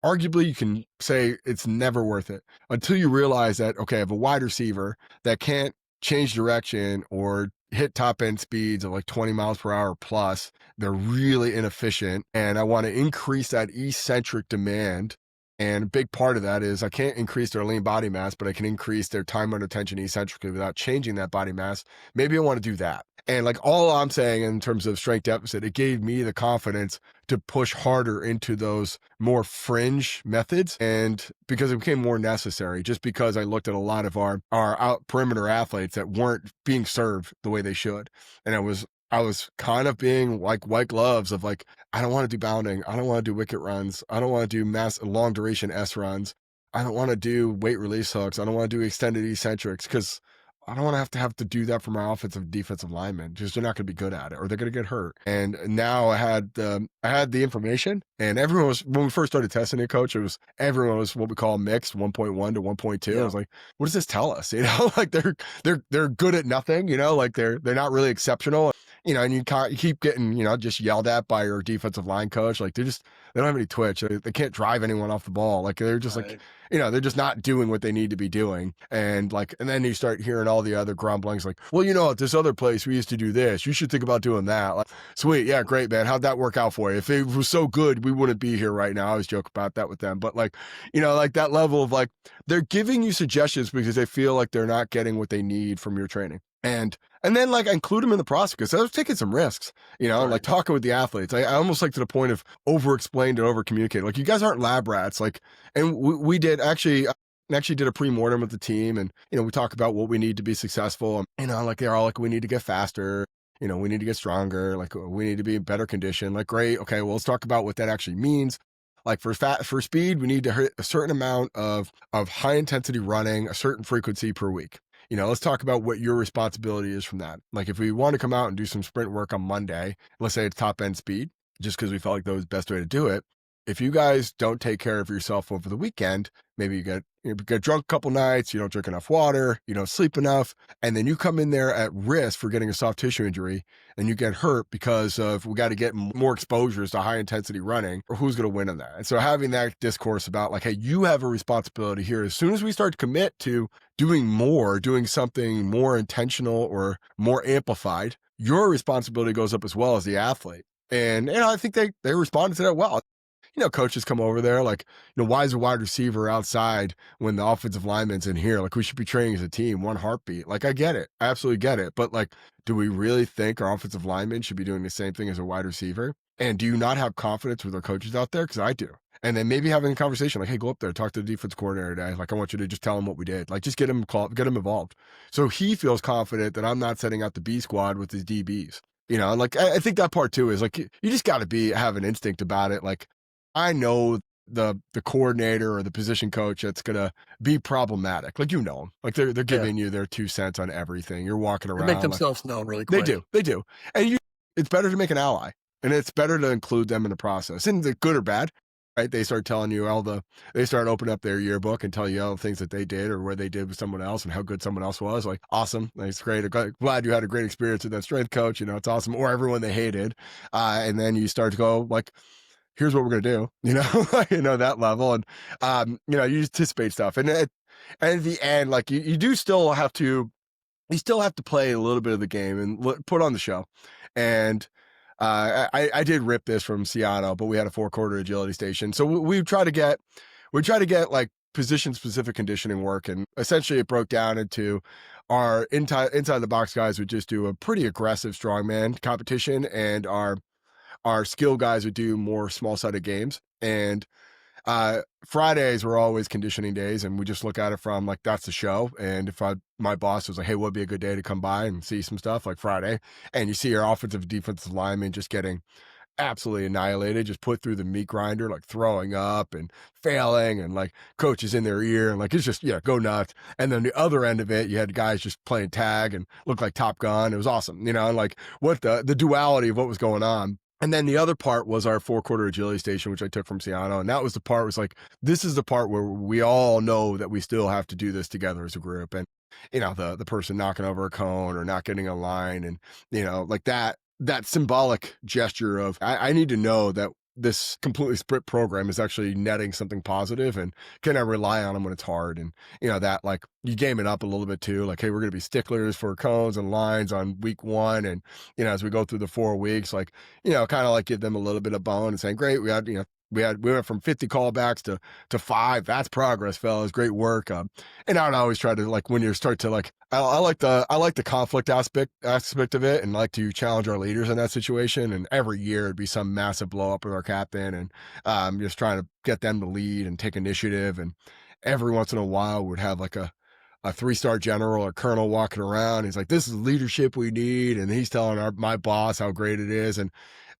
arguably, you can say it's never worth it until you realize that, okay, I have a wide receiver that can't change direction or hit top end speeds of like 20 miles per hour plus. They're really inefficient. And I want to increase that eccentric demand. And a big part of that is I can't increase their lean body mass, but I can increase their time under tension eccentrically without changing that body mass. Maybe I want to do that. And like all I'm saying in terms of strength deficit, it gave me the confidence to push harder into those more fringe methods. And because it became more necessary, just because I looked at a lot of our out perimeter athletes that weren't being served the way they should. And I was kind of being like white gloves of like, I don't want to do bounding. I don't want to do wicket runs. I don't want to do long duration S runs. I don't want to do weight release hooks. I don't want to do extended eccentrics because I don't want to have to do that for my offensive and defensive linemen. Just they're not going to be good at it or they're going to get hurt. And now I had the information, and everyone was, when we first started testing it, coach, everyone was what we call mixed 1.1 to 1.2. Yeah. I was like, what does this tell us? You know, like they're good at nothing, you know, like they're not really exceptional. You know, and you keep getting, you know, just yelled at by your defensive line coach. Like they don't have any twitch. They can't drive anyone off the ball. Like they're just right. Like, you know, they're just not doing what they need to be doing. And then you start hearing all the other grumblings like, well, you know, at this other place, we used to do this. You should think about doing that. Like, sweet. Yeah, great, man. How'd that work out for you? If it was so good, we wouldn't be here right now. I always joke about that with them. But like, you know, like that level of like, they're giving you suggestions because they feel like they're not getting what they need from your training. And then like I include them in the process because I was taking some risks, you know, right. Like talking with the athletes. I almost like to the point of over-explained and over-communicated. Like you guys aren't lab rats. Like, and we did actually did a pre-mortem with the team, and you know we talk about what we need to be successful. You know, like they're all like, we need to get faster. You know, we need to get stronger. Like we need to be in better condition. Like great, okay, well let's talk about what that actually means. Like for speed, we need to hit a certain amount of high intensity running, a certain frequency per week. You know, let's talk about what your responsibility is from that. Like if we want to come out and do some sprint work on Monday, let's say it's top end speed, just because we felt like that was the best way to do it. If you guys don't take care of yourself over the weekend, maybe you get drunk a couple nights, you don't drink enough water, you don't sleep enough, and then you come in there at risk for getting a soft tissue injury and you get hurt because of we got to get more exposures to high intensity running, or who's going to win on that? And so having that discourse about like, hey, you have a responsibility here. As soon as we start to commit to doing something more intentional or more amplified, your responsibility goes up as well as the athlete. And you know, I think they responded to that well. You know, coaches come over there like, you know, why is a wide receiver outside when the offensive lineman's in here? Like we should be training as a team, one heartbeat. Like I get it. I absolutely get it. But like, do we really think our offensive lineman should be doing the same thing as a wide receiver? And do you not have confidence with our coaches out there? Because I do. And then maybe having a conversation like, hey, go up there, talk to the defense coordinator today. Like, I want you to just tell him what we did. Like, just get him involved. So he feels confident that I'm not setting out the B squad with his DBs. You know, and like, I think that part too is like, you just got to have an instinct about it. Like, I know the coordinator or the position coach that's going to be problematic. Like, you know them. Like, they're giving you their 2 cents on everything. You're walking around. They make themselves known really quick. They do. And it's better to make an ally. And it's better to include them in the process. And they're good or bad, right? They start telling you they start opening up their yearbook and tell you all the things that they did or where they did with someone else and how good someone else was. Like, awesome. That's great. Glad you had a great experience with that strength coach. You know, it's awesome. Or everyone they hated. And then you start to go like, here's what we're going to do, you know, you know, that level. And, you know, you anticipate stuff. And at the end, like you do still have to play a little bit of the game and put on the show. And, I did rip this from Seattle, but we had a 4-quarter agility station. So we try to get like position specific conditioning work. And essentially it broke down into our inside the box guys would just do a pretty aggressive strongman competition. And our skill guys would do more small sided games. And Fridays were always conditioning days, and we just look at it from like, that's the show. And if my boss was like, hey, what'd be a good day to come by and see some stuff, like Friday, and you see your offensive and defensive linemen just getting absolutely annihilated, just put through the meat grinder, like throwing up and failing, and like coaches in their ear, and like it's just go nuts. And then the other end of it, you had guys just playing tag and looked like Top Gun. It was awesome, you know, and like what the duality of what was going on. And then the other part was our 4-quarter agility station, which I took from Siano. And that was the part was like, this is the part where we all know that we still have to do this together as a group. And, you know, the person knocking over a cone or not getting a line and, you know, like that symbolic gesture of, I need to know that this completely split program is actually netting something positive, and can I rely on them when it's hard? And that, like, you game it up a little bit too, like, hey, we're going to be sticklers for cones and lines on week 1, and as we go through the 4 weeks, like, kind of like give them a little bit of bone and saying, great, we went from 50 callbacks to 5. That's progress, fellas. Great work. And I would always try to, like, when you start to, like, I like the conflict aspect of it, and like to challenge our leaders in that situation. And every year it'd be some massive blow up with our captain, and just trying to get them to lead and take initiative. And every once in a while we'd have like a 3-star general or colonel walking around. He's like, this is leadership we need. And he's telling my boss how great it is. And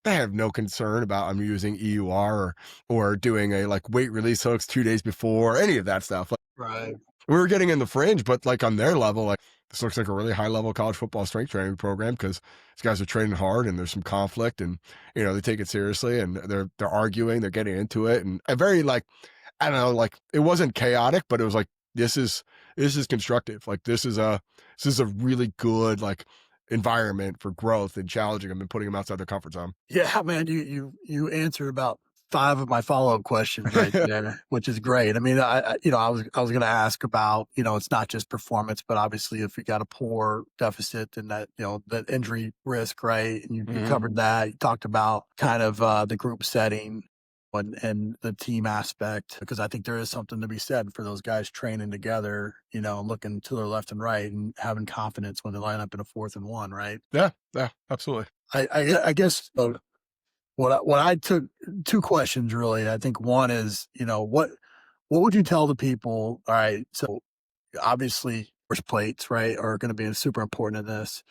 they have no concern about I'm using EUR or doing a, like, weight release hooks 2 days before, any of that stuff. Like, Right. we were getting in the fringe, but like on their level, like, this looks like a really high level college football strength training program, because these guys are training hard and there's some conflict, and they take it seriously, and they're arguing, they're getting into it, and a very, like, I don't know, like, it wasn't chaotic, but it was like, this is constructive. Like, this is a really good, like, environment for growth and challenging them and putting them outside their comfort zone. Yeah, man, you answered about 5 of my follow-up questions right there, which is great. I mean, I was gonna ask about, it's not just performance, but obviously if you got a poor deficit, then that, that injury risk, right? And you Mhm. covered that. You talked about kind of the group setting and the team aspect, because I think there is something to be said for those guys training together, looking to their left and right and having confidence when they line up in a 4th and 1, right? Yeah, yeah, absolutely. I guess what I took 2 questions really. I think one is, what would you tell the people? All right, so obviously force plates, right, are going to be super important in this.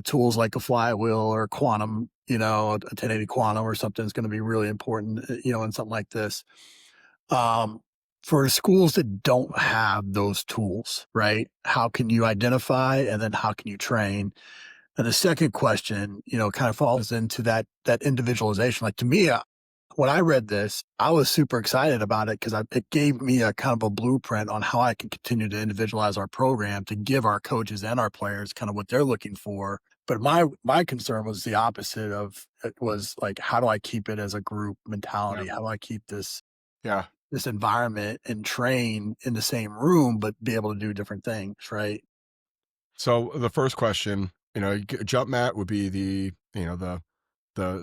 Tools like a flywheel or quantum, a 1080 quantum or something is going to be really important, in something like this. Um, for schools that don't have those tools, right? How can you identify, and then how can you train? And the second question, kind of falls into that individualization. Like, to me, when I read this, I was super excited about it because it gave me a kind of a blueprint on how I can continue to individualize our program to give our coaches and our players kind of what they're looking for. But my concern was the opposite of it. Was like, how do I keep it as a group Yeah. mentality? How do I keep Yeah. this environment and train in the same room, but be able to do different things, right? So the first question, jump mat would be the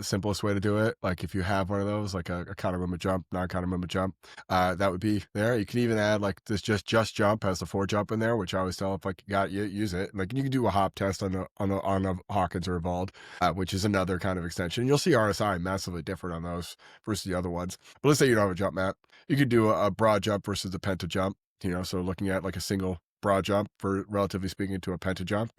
simplest way to do it. Like, if you have one of those, like a counter movement jump, non-counter movement jump, that would be there. You can even add, like, this just jump has the 4 jump in there, which I always tell, if, like, you got you use it. Like, you can do a hop test on a Hawkins or Evolved, which is another kind of extension. You'll see RSI massively different on those versus the other ones. But let's say you don't have a jump mat, you could do a broad jump versus a penta jump. So looking at, like, a single broad jump, for relatively speaking, to a penta jump,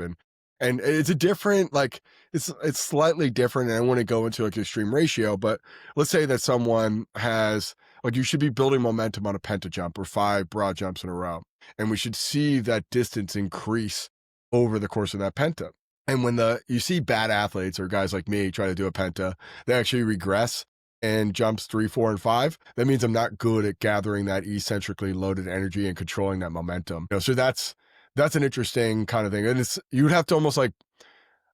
and it's a different, like, it's slightly different, and I want to go into, like, extreme ratio, but let's say that someone has, like, you should be building momentum on a penta jump or 5 broad jumps in a row, and we should see that distance increase over the course of that penta. And when you see bad athletes or guys like me try to do a penta, they actually regress and jumps 3, 4, and 5. That means I'm not good at gathering that eccentrically loaded energy and controlling that momentum. So that's an interesting kind of thing. And you'd have to almost like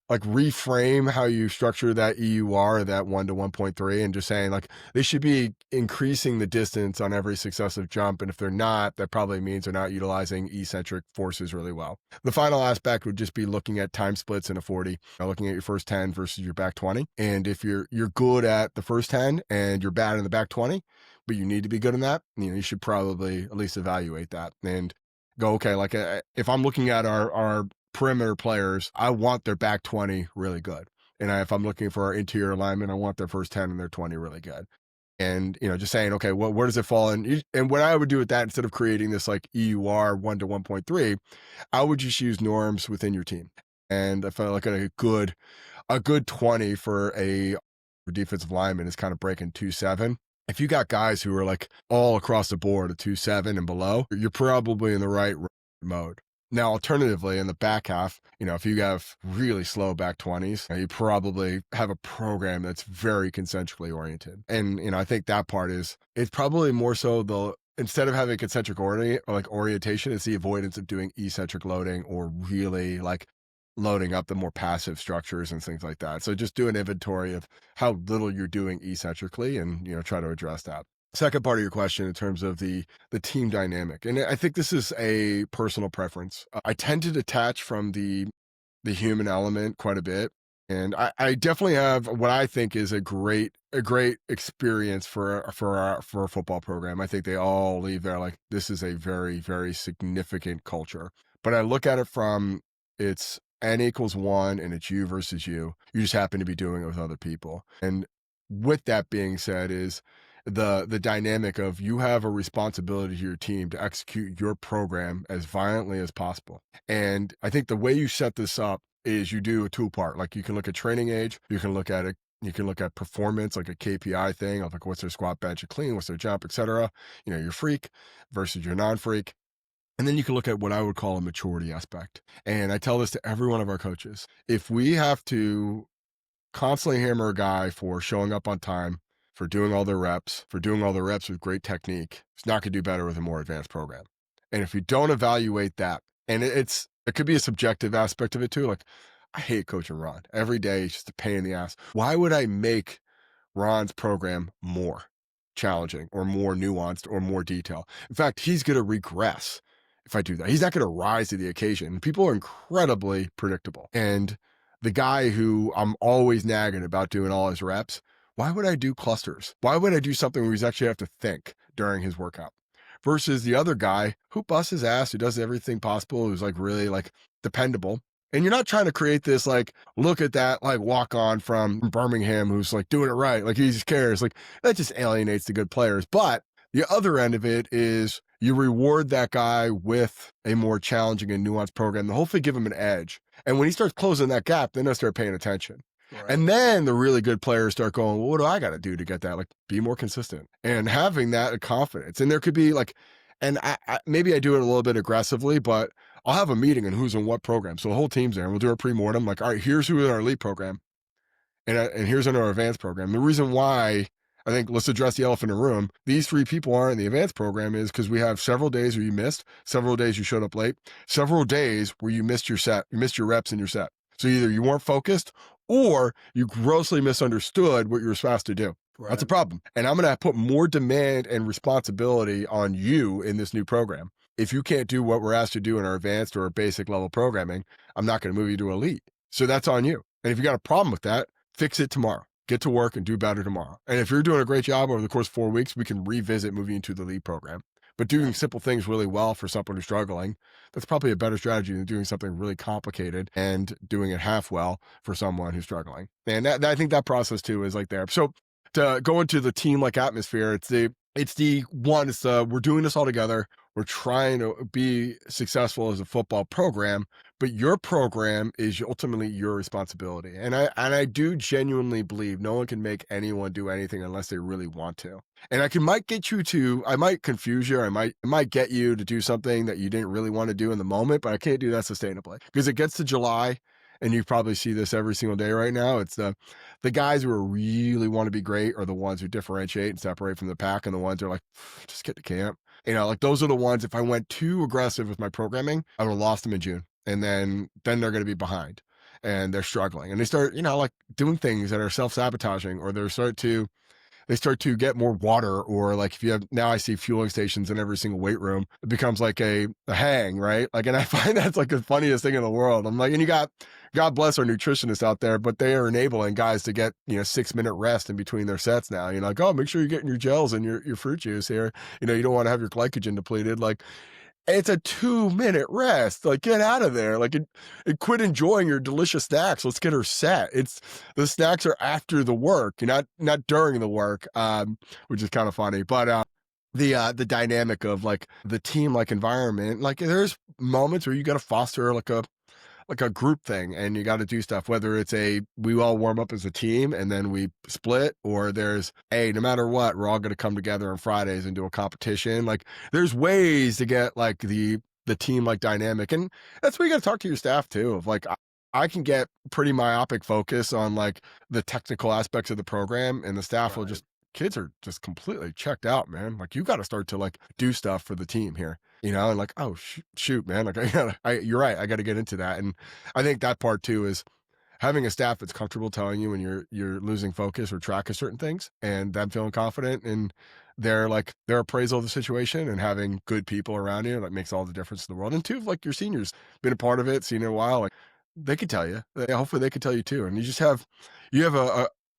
reframe how you structure that EUR, that 1 to 1.3, and just saying, like, they should be increasing the distance on every successive jump. And if they're not, that probably means they're not utilizing eccentric forces really well. The final aspect would just be looking at time splits in a 40, looking at your first 10 versus your back 20. And if you're good at the first 10 and you're bad in the back 20, but you need to be good in that, you should probably at least evaluate that and go, okay, like, if I'm looking at our perimeter players, I want their back 20 really good. And if I'm looking for our interior alignment, I want their first 10 and their 20 really good. And, just saying, okay, well, where does it fall in? And what I would do with that, instead of creating this, like, EUR 1 to 1.3, I would just use norms within your team. And I felt like a good 20 for a defensive lineman is kind of breaking 2.7. If you got guys who are, like, all across the board at 2.7 and below, you're probably in the right mode. Now, alternatively, in the back half, if you have really slow back 20s, you probably have a program that's very concentrically oriented. And, I think that part it's probably more so instead of having concentric orientation, it's the avoidance of doing eccentric loading or really, like, loading up the more passive structures and things like that. So just do an inventory of how little you're doing eccentrically and, try to address that. Second part of your question in terms of the team dynamic. And I think this is a personal preference. I tend to detach from the human element quite a bit. And I definitely have what I think is a great experience for a football program. I think they all leave there like, this is a very, very significant culture. But I look at it from, it's N equals 1 and it's you versus you. You just happen to be doing it with other people. And with that being said is the dynamic of, you have a responsibility to your team to execute your program as violently as possible. And I think the way you set this up is you do a two-part. Like, you can look at training age, you can look at performance, like a KPI thing of like, what's their squat, bench, and clean, what's their jump, etc. Your freak versus your non-freak. And then you can look at what I would call a maturity aspect. And I tell this to every one of our coaches. If we have to constantly hammer a guy for showing up on time, for doing all their reps with great technique, it's not going to do better with a more advanced program. And if you don't evaluate that, and it could be a subjective aspect of it too. Like, I hate coaching Ron. Every day it's just a pain in the ass. Why would I make Ron's program more challenging or more nuanced or more detailed? In fact, he's going to regress if I do that. He's not going to rise to the occasion. People are incredibly predictable. And the guy who I'm always nagging about doing all his reps, why would I do clusters? Why would I do something where he's actually have to think during his workout? Versus the other guy who busts his ass, who does everything possible, who's like really like dependable. And you're not trying to create this, like, look at that, like, walk on from Birmingham who's like doing it right. Like, he just cares. Like, that just alienates the good players. But the other end of it is you reward that guy with a more challenging and nuanced program to hopefully give him an edge. And when he starts closing that gap, then they'll start paying attention. Right. And then the really good players start going, well, what do I got to do to get that? Like, be more consistent and having that confidence. And there could be like, and maybe I do it a little bit aggressively, but I'll have a meeting on who's in what program. So the whole team's there and we'll do a pre-mortem. Like, all right, here's who's in our elite program and here's in our advanced program. The reason why I think, let's address the elephant in the room, these 3 people aren't in the advanced program is because we have several days where you missed, several days you showed up late, several days where you missed your set, you missed your reps in your set. So either you weren't focused or you grossly misunderstood what you were supposed to do. Right. That's a problem. And I'm going to put more demand and responsibility on you in this new program. If you can't do what we're asked to do in our advanced or basic level programming, I'm not going to move you to elite. So that's on you. And if you got a problem with that, fix it tomorrow. Get to work and do better tomorrow. And if you're doing a great job over the course of 4 weeks, we can revisit moving into the elite program. But doing simple things really well for someone who's struggling, that's probably a better strategy than doing something really complicated and doing it half well for someone who's struggling. And I think that process too is like there. So to go into the team like atmosphere, we're doing this all together. We're trying to be successful as a football program, but your program is ultimately your responsibility. And I do genuinely believe no one can make anyone do anything unless they really want to. And I might confuse you, or I might get you to do something that you didn't really want to do in the moment, but I can't do that sustainably because it gets to July. And you probably see this every single day right now. It's the guys who really want to be great are the ones who differentiate and separate from the pack, and the ones who are like, just get to camp. Like those are the ones, if I went too aggressive with my programming, I would have lost them in June. And then they're going to be behind and they're struggling. And they start, like doing things that are self-sabotaging, or they start to get more water, or like if you have, now I see fueling stations in every single weight room, it becomes like a hang, right? Like, and I find that's like the funniest thing in the world. I'm like, and you got, God bless our nutritionists out there, but they are enabling guys to get, 6-minute rest in between their sets now. You're like, oh, make sure you're getting your gels and your fruit juice here. You don't want to have your glycogen depleted. Like, it's a 2-minute rest. Like, get out of there. Like, quit enjoying your delicious snacks. Let's get her set. The snacks are after the work, not during the work, which is kind of funny. But the dynamic of like the team like environment, like there's moments where you got to foster like a group thing, and you got to do stuff, whether it's we all warm up as a team and then we split, or there's, hey, no matter what, we're all going to come together on Fridays and do a competition. Like, there's ways to get like the team like dynamic. And that's where you got to talk to your staff too, of like, I can get pretty myopic focus on like the technical aspects of the program, and the staff will just kids are just completely checked out, man. Like you got to start to like do stuff for the team here, and like, oh shoot, man, like you're right, I got to get into that. And I think that part too is having a staff that's comfortable telling you when you're losing focus or track of certain things, and them feeling confident in their appraisal of the situation, and having good people around you, that makes all the difference in the world. And two, like your seniors been a part of it, seen it a while, like they could tell you. Hopefully they could tell you too. And you have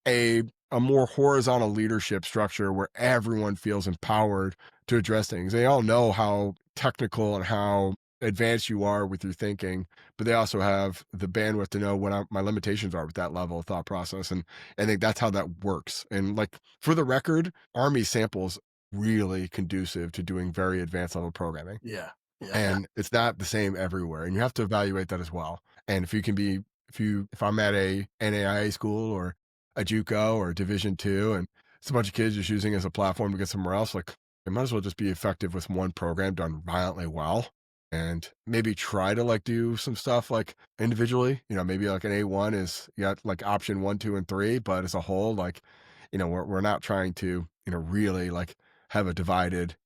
a a more horizontal leadership structure where everyone feels empowered to address things. They all know how technical and how advanced you are with your thinking, but they also have the bandwidth to know what my limitations are with that level of thought process. And I think that's how that works. And like for the record, Army samples really conducive to doing very advanced level programming. Yeah. Yeah. And it's not the same everywhere. And you have to evaluate that as well. And if I'm at a NAIA school or a JUCO or a Division two, and it's a bunch of kids just using it as a platform to get somewhere else, like it might as well just be effective with one program done violently well, and maybe try to like do some stuff like individually, maybe like an A1 is you got like option 1, 2, and 3, but as a whole, like, we're not trying to, really like have a divided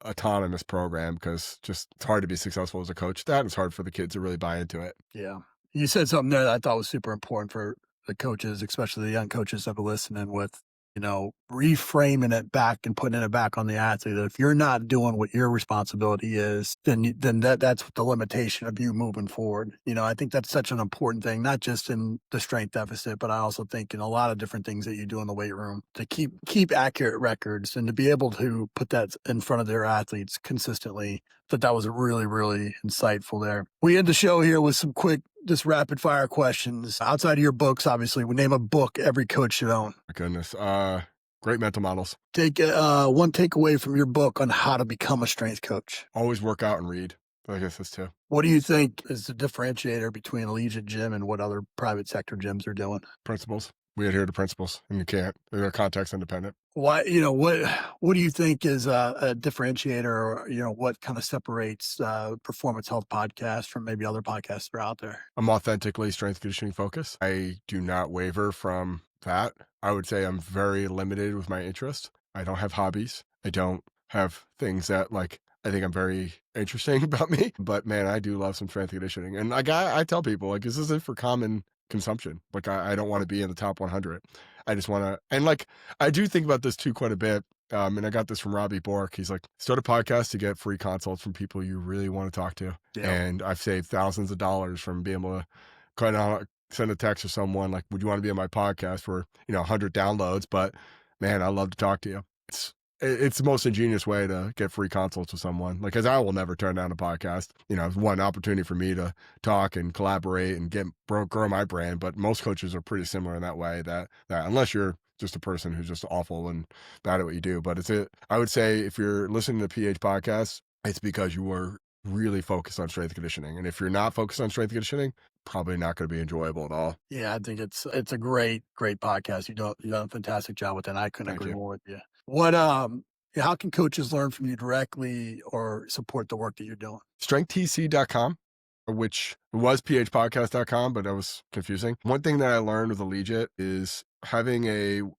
autonomous program, because just it's hard to be successful as a coach at that. And it's hard for the kids to really buy into it. Yeah. You said something there that I thought was super important for the coaches, especially the young coaches that are listening with, reframing it back and putting it back on the athlete. That if you're not doing what your responsibility is, then that's the limitation of you moving forward. I think that's such an important thing, not just in the strength deficit, but I also think in a lot of different things that you do in the weight room to keep accurate records and to be able to put that in front of their athletes consistently. That was really, really insightful there. We end the show here with some quick, just rapid fire questions. Outside of your books, obviously, we name a book every coach should own. My goodness. Great mental models. Take one takeaway from your book on how to become a strength coach. Always work out and read. I guess that's two. What do you think is the differentiator between Allegiant Gym and what other private sector gyms are doing? Principles. We adhere to principles, and you can't. They're context independent. Why, what do you think is a differentiator, or, what kind of separates Performance Health Podcast from maybe other podcasts that are out there? I'm authentically strength conditioning focused. I do not waver from that. I would say I'm very limited with my interests. I don't have hobbies. I don't have things that like I think I'm very interesting about me. But man, I do love some strength conditioning. And like I tell people, like, this isn't for common consumption. Like I don't want to be in the top 100. I just want to, and like I do think about this too quite a bit. And I got this from Robbie Bork. He's like, start a podcast to get free consults from people you really want to talk to. Yeah. And I've saved thousands of dollars from being able to kind of send a text to someone like, would you want to be on my podcast for 100 downloads? But man, I love to talk to you. It's the most ingenious way to get free consults with someone. Like, cause I will never turn down a podcast. It's one opportunity for me to talk and collaborate and grow my brand. But most coaches are pretty similar in that way, that unless you're just a person who's just awful and bad at what you do. But I would say if you're listening to PH podcasts, it's because you are really focused on strength conditioning. And if you're not focused on strength conditioning, probably not going to be enjoyable at all. Yeah, I think it's a great podcast. You done a fantastic job with that. I couldn't agree more with you. How can coaches learn from you directly or support the work that you're doing? StrengthTC.com, which was phpodcast.com, but that was confusing. One thing that I learned with Allegiant is having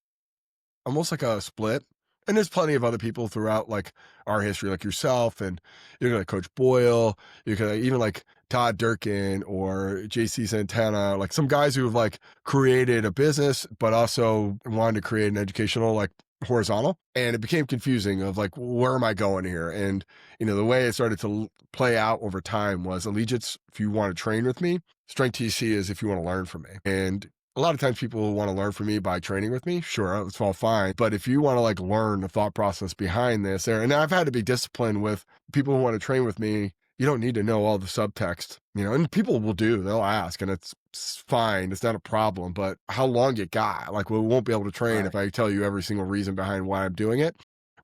almost like a split. And there's plenty of other people throughout like our history, like yourself, and you're gonna Coach Boyle, you could even like Todd Durkin or JC Santana, like some guys who have like created a business, but also wanted to create an educational like horizontal. And it became confusing of like, where am I going here? And the way it started to play out over time was Allegiance, if you want to train with me, Strength TC is if you want to learn from me. And a lot of times people want to learn from me by training with me. Sure, it's all fine. But if you want to like learn the thought process behind this and I've had to be disciplined with people who want to train with me. You don't need to know all the subtext, and people will they'll ask, and it's fine. It's not a problem, but how long you got? Like, we won't be able to train if I tell you every single reason behind why I'm doing it.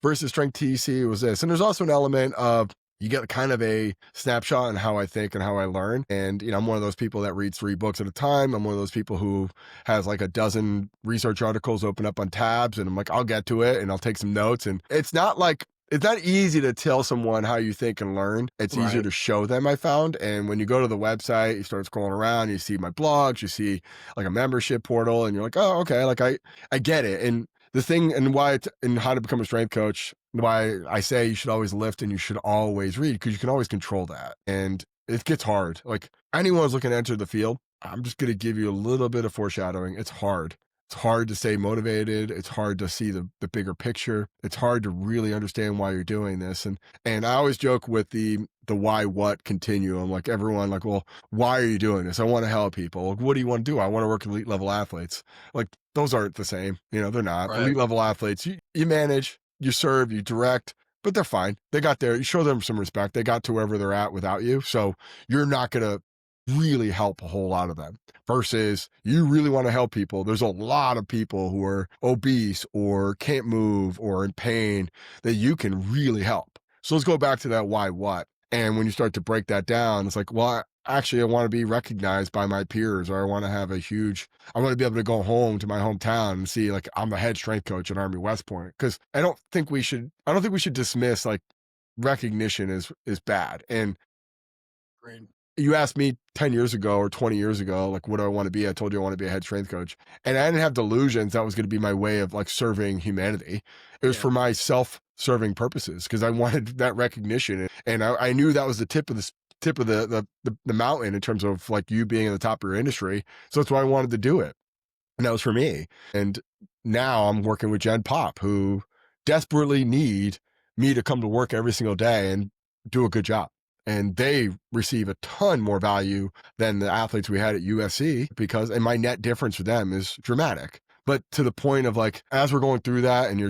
Versus Strength TC was this. And there's also an element of, you get kind of a snapshot on how I think and how I learn. And, I'm one of those people that reads 3 books at a time. I'm one of those people who has like a dozen research articles open up on tabs, and I'm like, I'll get to it and I'll take some notes. And it's not easy to tell someone how you think and learn. It's easier to show them, I found. And when you go to the website, you start scrolling around, you see my blogs, you see like a membership portal, and you're like, oh, okay, like I get it. And the thing, and why it's, and how to become a strength coach, why I say you should always lift and you should always read, because you can always control that. And it gets hard. Like anyone who's looking to enter the field, I'm just going to give you a little bit of foreshadowing. It's hard. It's hard to stay motivated. It's hard to see the bigger picture. It's hard to really understand why you're doing this. And I always joke with the why what continuum. Like everyone, like, well, why are you doing this? I want to help people. Like, what do you want to do? I want to work with elite level athletes. Like those aren't the same. They're not. Right. Elite level athletes, you manage, you serve, you direct, but they're fine. They got there. You show them some respect. They got to wherever they're at without you. So you're not going to really help a whole lot of them. Versus you really want to help people. There's a lot of people who are obese or can't move or in pain that you can really help. So let's go back to that why what. And when you start to break that down, it's like, well, actually, I want to be recognized by my peers, or I want to have I want to be able to go home to my hometown and see, like, I'm the head strength coach at Army West Point. Because I don't think we should dismiss, like, recognition is bad. And Great. you asked me 10 years ago or 20 years ago, like, what do I want to be? I told you I want to be a head strength coach. And I didn't have delusions that was going to be my way of, like, serving humanity. It was for my self-serving purposes, because I wanted that recognition. And I knew that was the tip of the mountain in terms of, like, you being at the top of your industry. So that's why I wanted to do it. And that was for me. And now I'm working with Gen Pop, who desperately need me to come to work every single day and do a good job. And they receive a ton more value than the athletes we had at USC, and my net difference for them is dramatic. But to the point of, like, as we're going through that and you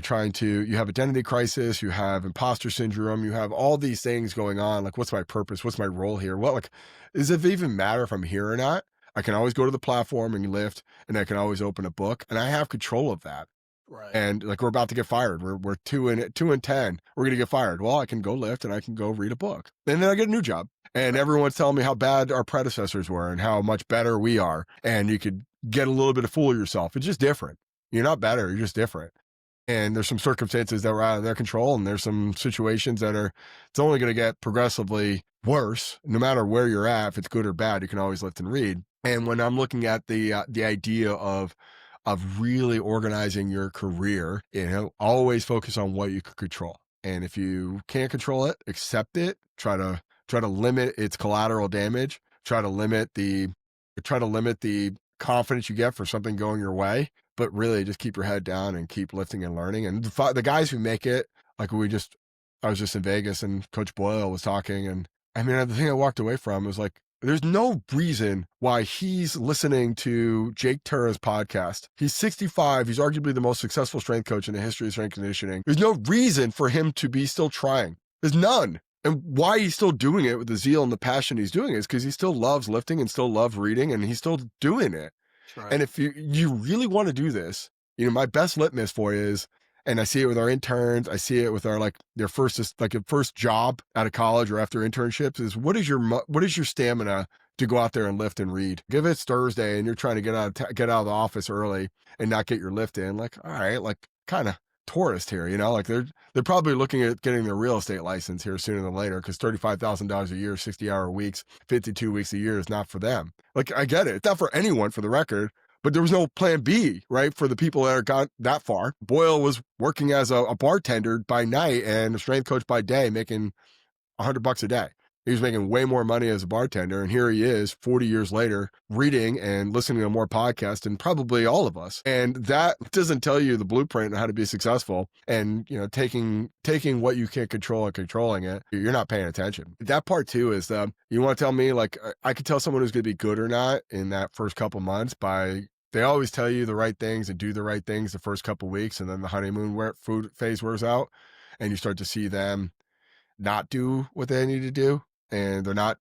have identity crisis, you have imposter syndrome, you have all these things going on. Like, what's my purpose? What's my role here? Does it even matter if I'm here or not? I can always go to the platform and lift, and I can always open a book, and I have control of that. Right. And, like, we're about to get fired. We're 2-10. We're going to get fired. Well, I can go lift and I can go read a book, and then I get a new job. And everyone's telling me how bad our predecessors were and how much better we are. And you could get a little bit of fool yourself. It's just different. You're not better. You're just different. And there's some circumstances that were out of their control. And there's some situations it's only going to get progressively worse, no matter where you're at. If it's good or bad, you can always lift and read. And when I'm looking at the idea of really organizing your career, always focus on what you can control. And if you can't control it, accept it. Try to limit its collateral damage. Try to limit the confidence you get for something going your way. But really, just keep your head down and keep lifting and learning. And the guys who make it, like, I was just in Vegas and Coach Boyle was talking, and I mean, the thing I walked away from was, like, there's no reason why he's listening to Jake Turra's podcast. He's 65. He's arguably the most successful strength coach in the history of strength conditioning. There's no reason for him to be still trying. There's none. And why he's still doing it with the zeal and the passion he's doing it is because he still loves lifting and still loves reading, and he's still doing it. Right. And if you really want to do this, my best litmus for you is, and I see it with our interns, I see it with our, like, their first job out of college or after internships, is what is your stamina to go out there and lift and read? Give it's Thursday and you're trying to get out of the office early and not get your lift in. Like, all right, like, kind of tourist here, like they're probably looking at getting their real estate license here sooner than later, because $35,000 a year, 60-hour weeks, 52 weeks a year is not for them. Like, I get it. It's not for anyone, for the record. But there was no plan B, right, for the people that got that far. Boyle was working as a bartender by night and a strength coach by day, making $100 a day. He was making way more money as a bartender. And here he is 40 years later, reading and listening to more podcasts than probably all of us. And that doesn't tell you the blueprint on how to be successful. And, taking what you can't control and controlling it, you're not paying attention. That part too is, you want to tell me, like, I could tell someone who's going to be good or not in that first couple months by, they always tell you the right things and do the right things the first couple weeks. And then the honeymoon food phase wears out and you start to see them not do what they need to do. And they're not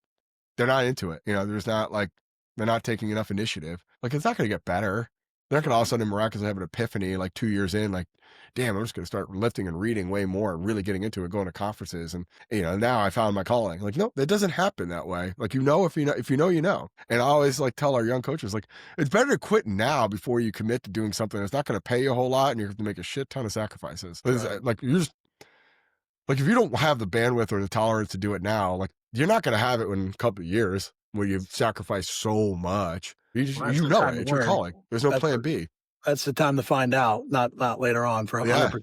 into it. There's not, like, they're not taking enough initiative. Like, it's not going to get better. They're not going to all of a sudden miraculously have an epiphany, like, 2 years in, like, damn, I'm just going to start lifting and reading way more, really getting into it, going to conferences. And, now I found my calling. Like, no, that doesn't happen that way. Like, if you know. And I always, like, tell our young coaches, like, it's better to quit now before you commit to doing something that's not going to pay you a whole lot and you have to make a shit ton of sacrifices. Right. Like, if you don't have the bandwidth or the tolerance to do it now, like, you're not going to have it in a couple of years where you've sacrificed so much. It's your calling. There's no plan B. That's the time to find out, not later on for Yeah. 100%.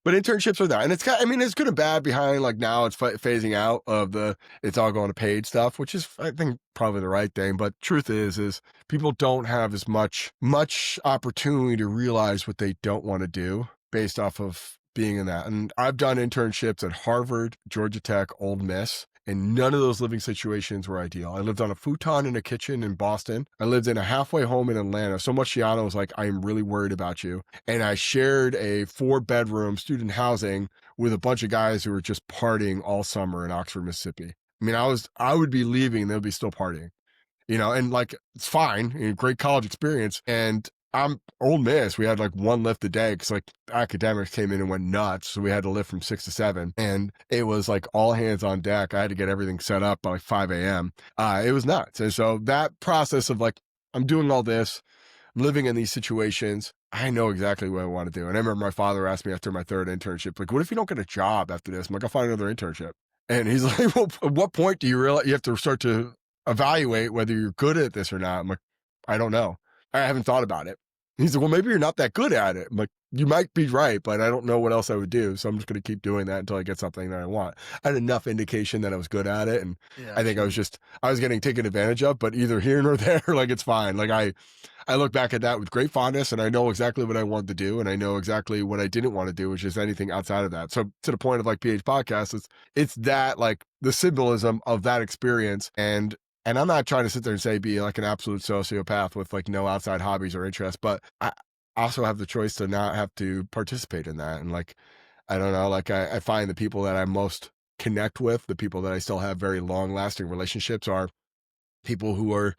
But internships are that. And it's I mean, it's good and bad behind like now it's phasing out of it's all going to paid stuff, which is, I think, probably the right thing. But truth is people don't have as much opportunity to realize what they don't want to do based off of being in that. And I've done internships at Harvard, Georgia Tech, Ole Miss, and none of those living situations were ideal. I lived on a futon in a kitchen in Boston. I lived in a halfway home in Atlanta. So Marciano was like, I am really worried about you. And I shared a 4-bedroom student housing with a bunch of guys who were just partying all summer in Oxford, Mississippi. I mean, I would be leaving, they'll be still partying, and like, it's fine, great college experience. And I'm Ole Miss. We had like one lift a day because like academics came in and went nuts. So we had to lift from 6 to 7, and it was like all hands on deck. I had to get everything set up by like 5 a.m. It was nuts. And so that process of like, I'm doing all this, I'm living in these situations, I know exactly what I want to do. And I remember my father asked me after my 3rd internship, like, what if you don't get a job after this? I'm like, I'll find another internship. And he's like, well, at what point do you realize you have to start to evaluate whether you're good at this or not? I'm like, I don't know. I haven't thought about it. He's like, well, maybe you're not that good at it. I'm like, you might be right, but I don't know what else I would do. So I'm just going to keep doing that until I get something that I want. I had enough indication that I was good at it. And yeah, I think I was getting taken advantage of, but either here nor there, like, it's fine. Like I look back at that with great fondness, and I know exactly what I wanted to do. And I know exactly what I didn't want to do, which is anything outside of that. So to the point of like PH Podcast, it's that, like, the symbolism of that experience. And I'm not trying to sit there and say be like an absolute sociopath with like no outside hobbies or interests, but I also have the choice to not have to participate in that. And like, I don't know, like I find the people that I most connect with, the people that I still have very long lasting relationships, are people who are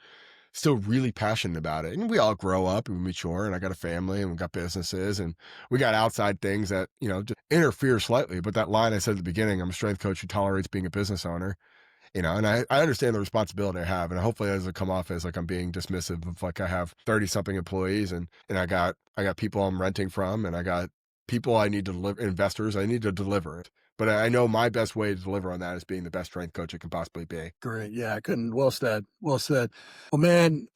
still really passionate about it. And we all grow up and we mature, and I got a family and we got businesses and we got outside things that, just interfere slightly. But that line I said at the beginning, I'm a strength coach who tolerates being a business owner, and I understand the responsibility I have, and hopefully it doesn't come off as like I'm being dismissive of like I have 30 something employees and I got people I'm renting from, and I got people I need to deliver, investors I need to deliver it. But I know my best way to deliver on that is being the best strength coach it can possibly be. Great. Yeah, I couldn't. Well said. Well said. Well, man,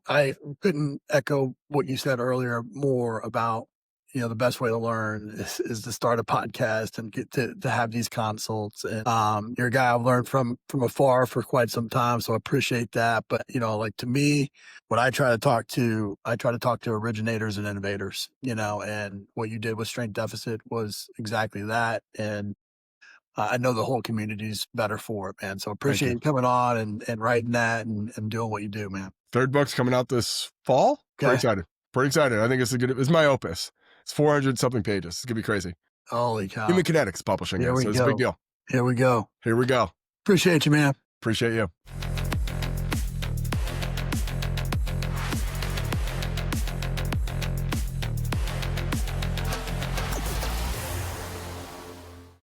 I couldn't echo what you said earlier more about, the best way to learn is to start a podcast and get to have these consults. And you're a guy I've learned from afar for quite some time, so I appreciate that. But like, to me, what I try to talk to originators and innovators. And what you did with Strength Deficit was exactly that. And I know the whole community's better for it, man. So appreciate you coming on and writing that and doing what you do, man. 3rd book's coming out this fall. Okay. Pretty excited. I think it's my opus. It's 400 something pages. It's gonna be crazy. Holy cow. Human Kinetics Publishing. So it's a big deal. Here we go. Here we go. Appreciate you, man. Appreciate you.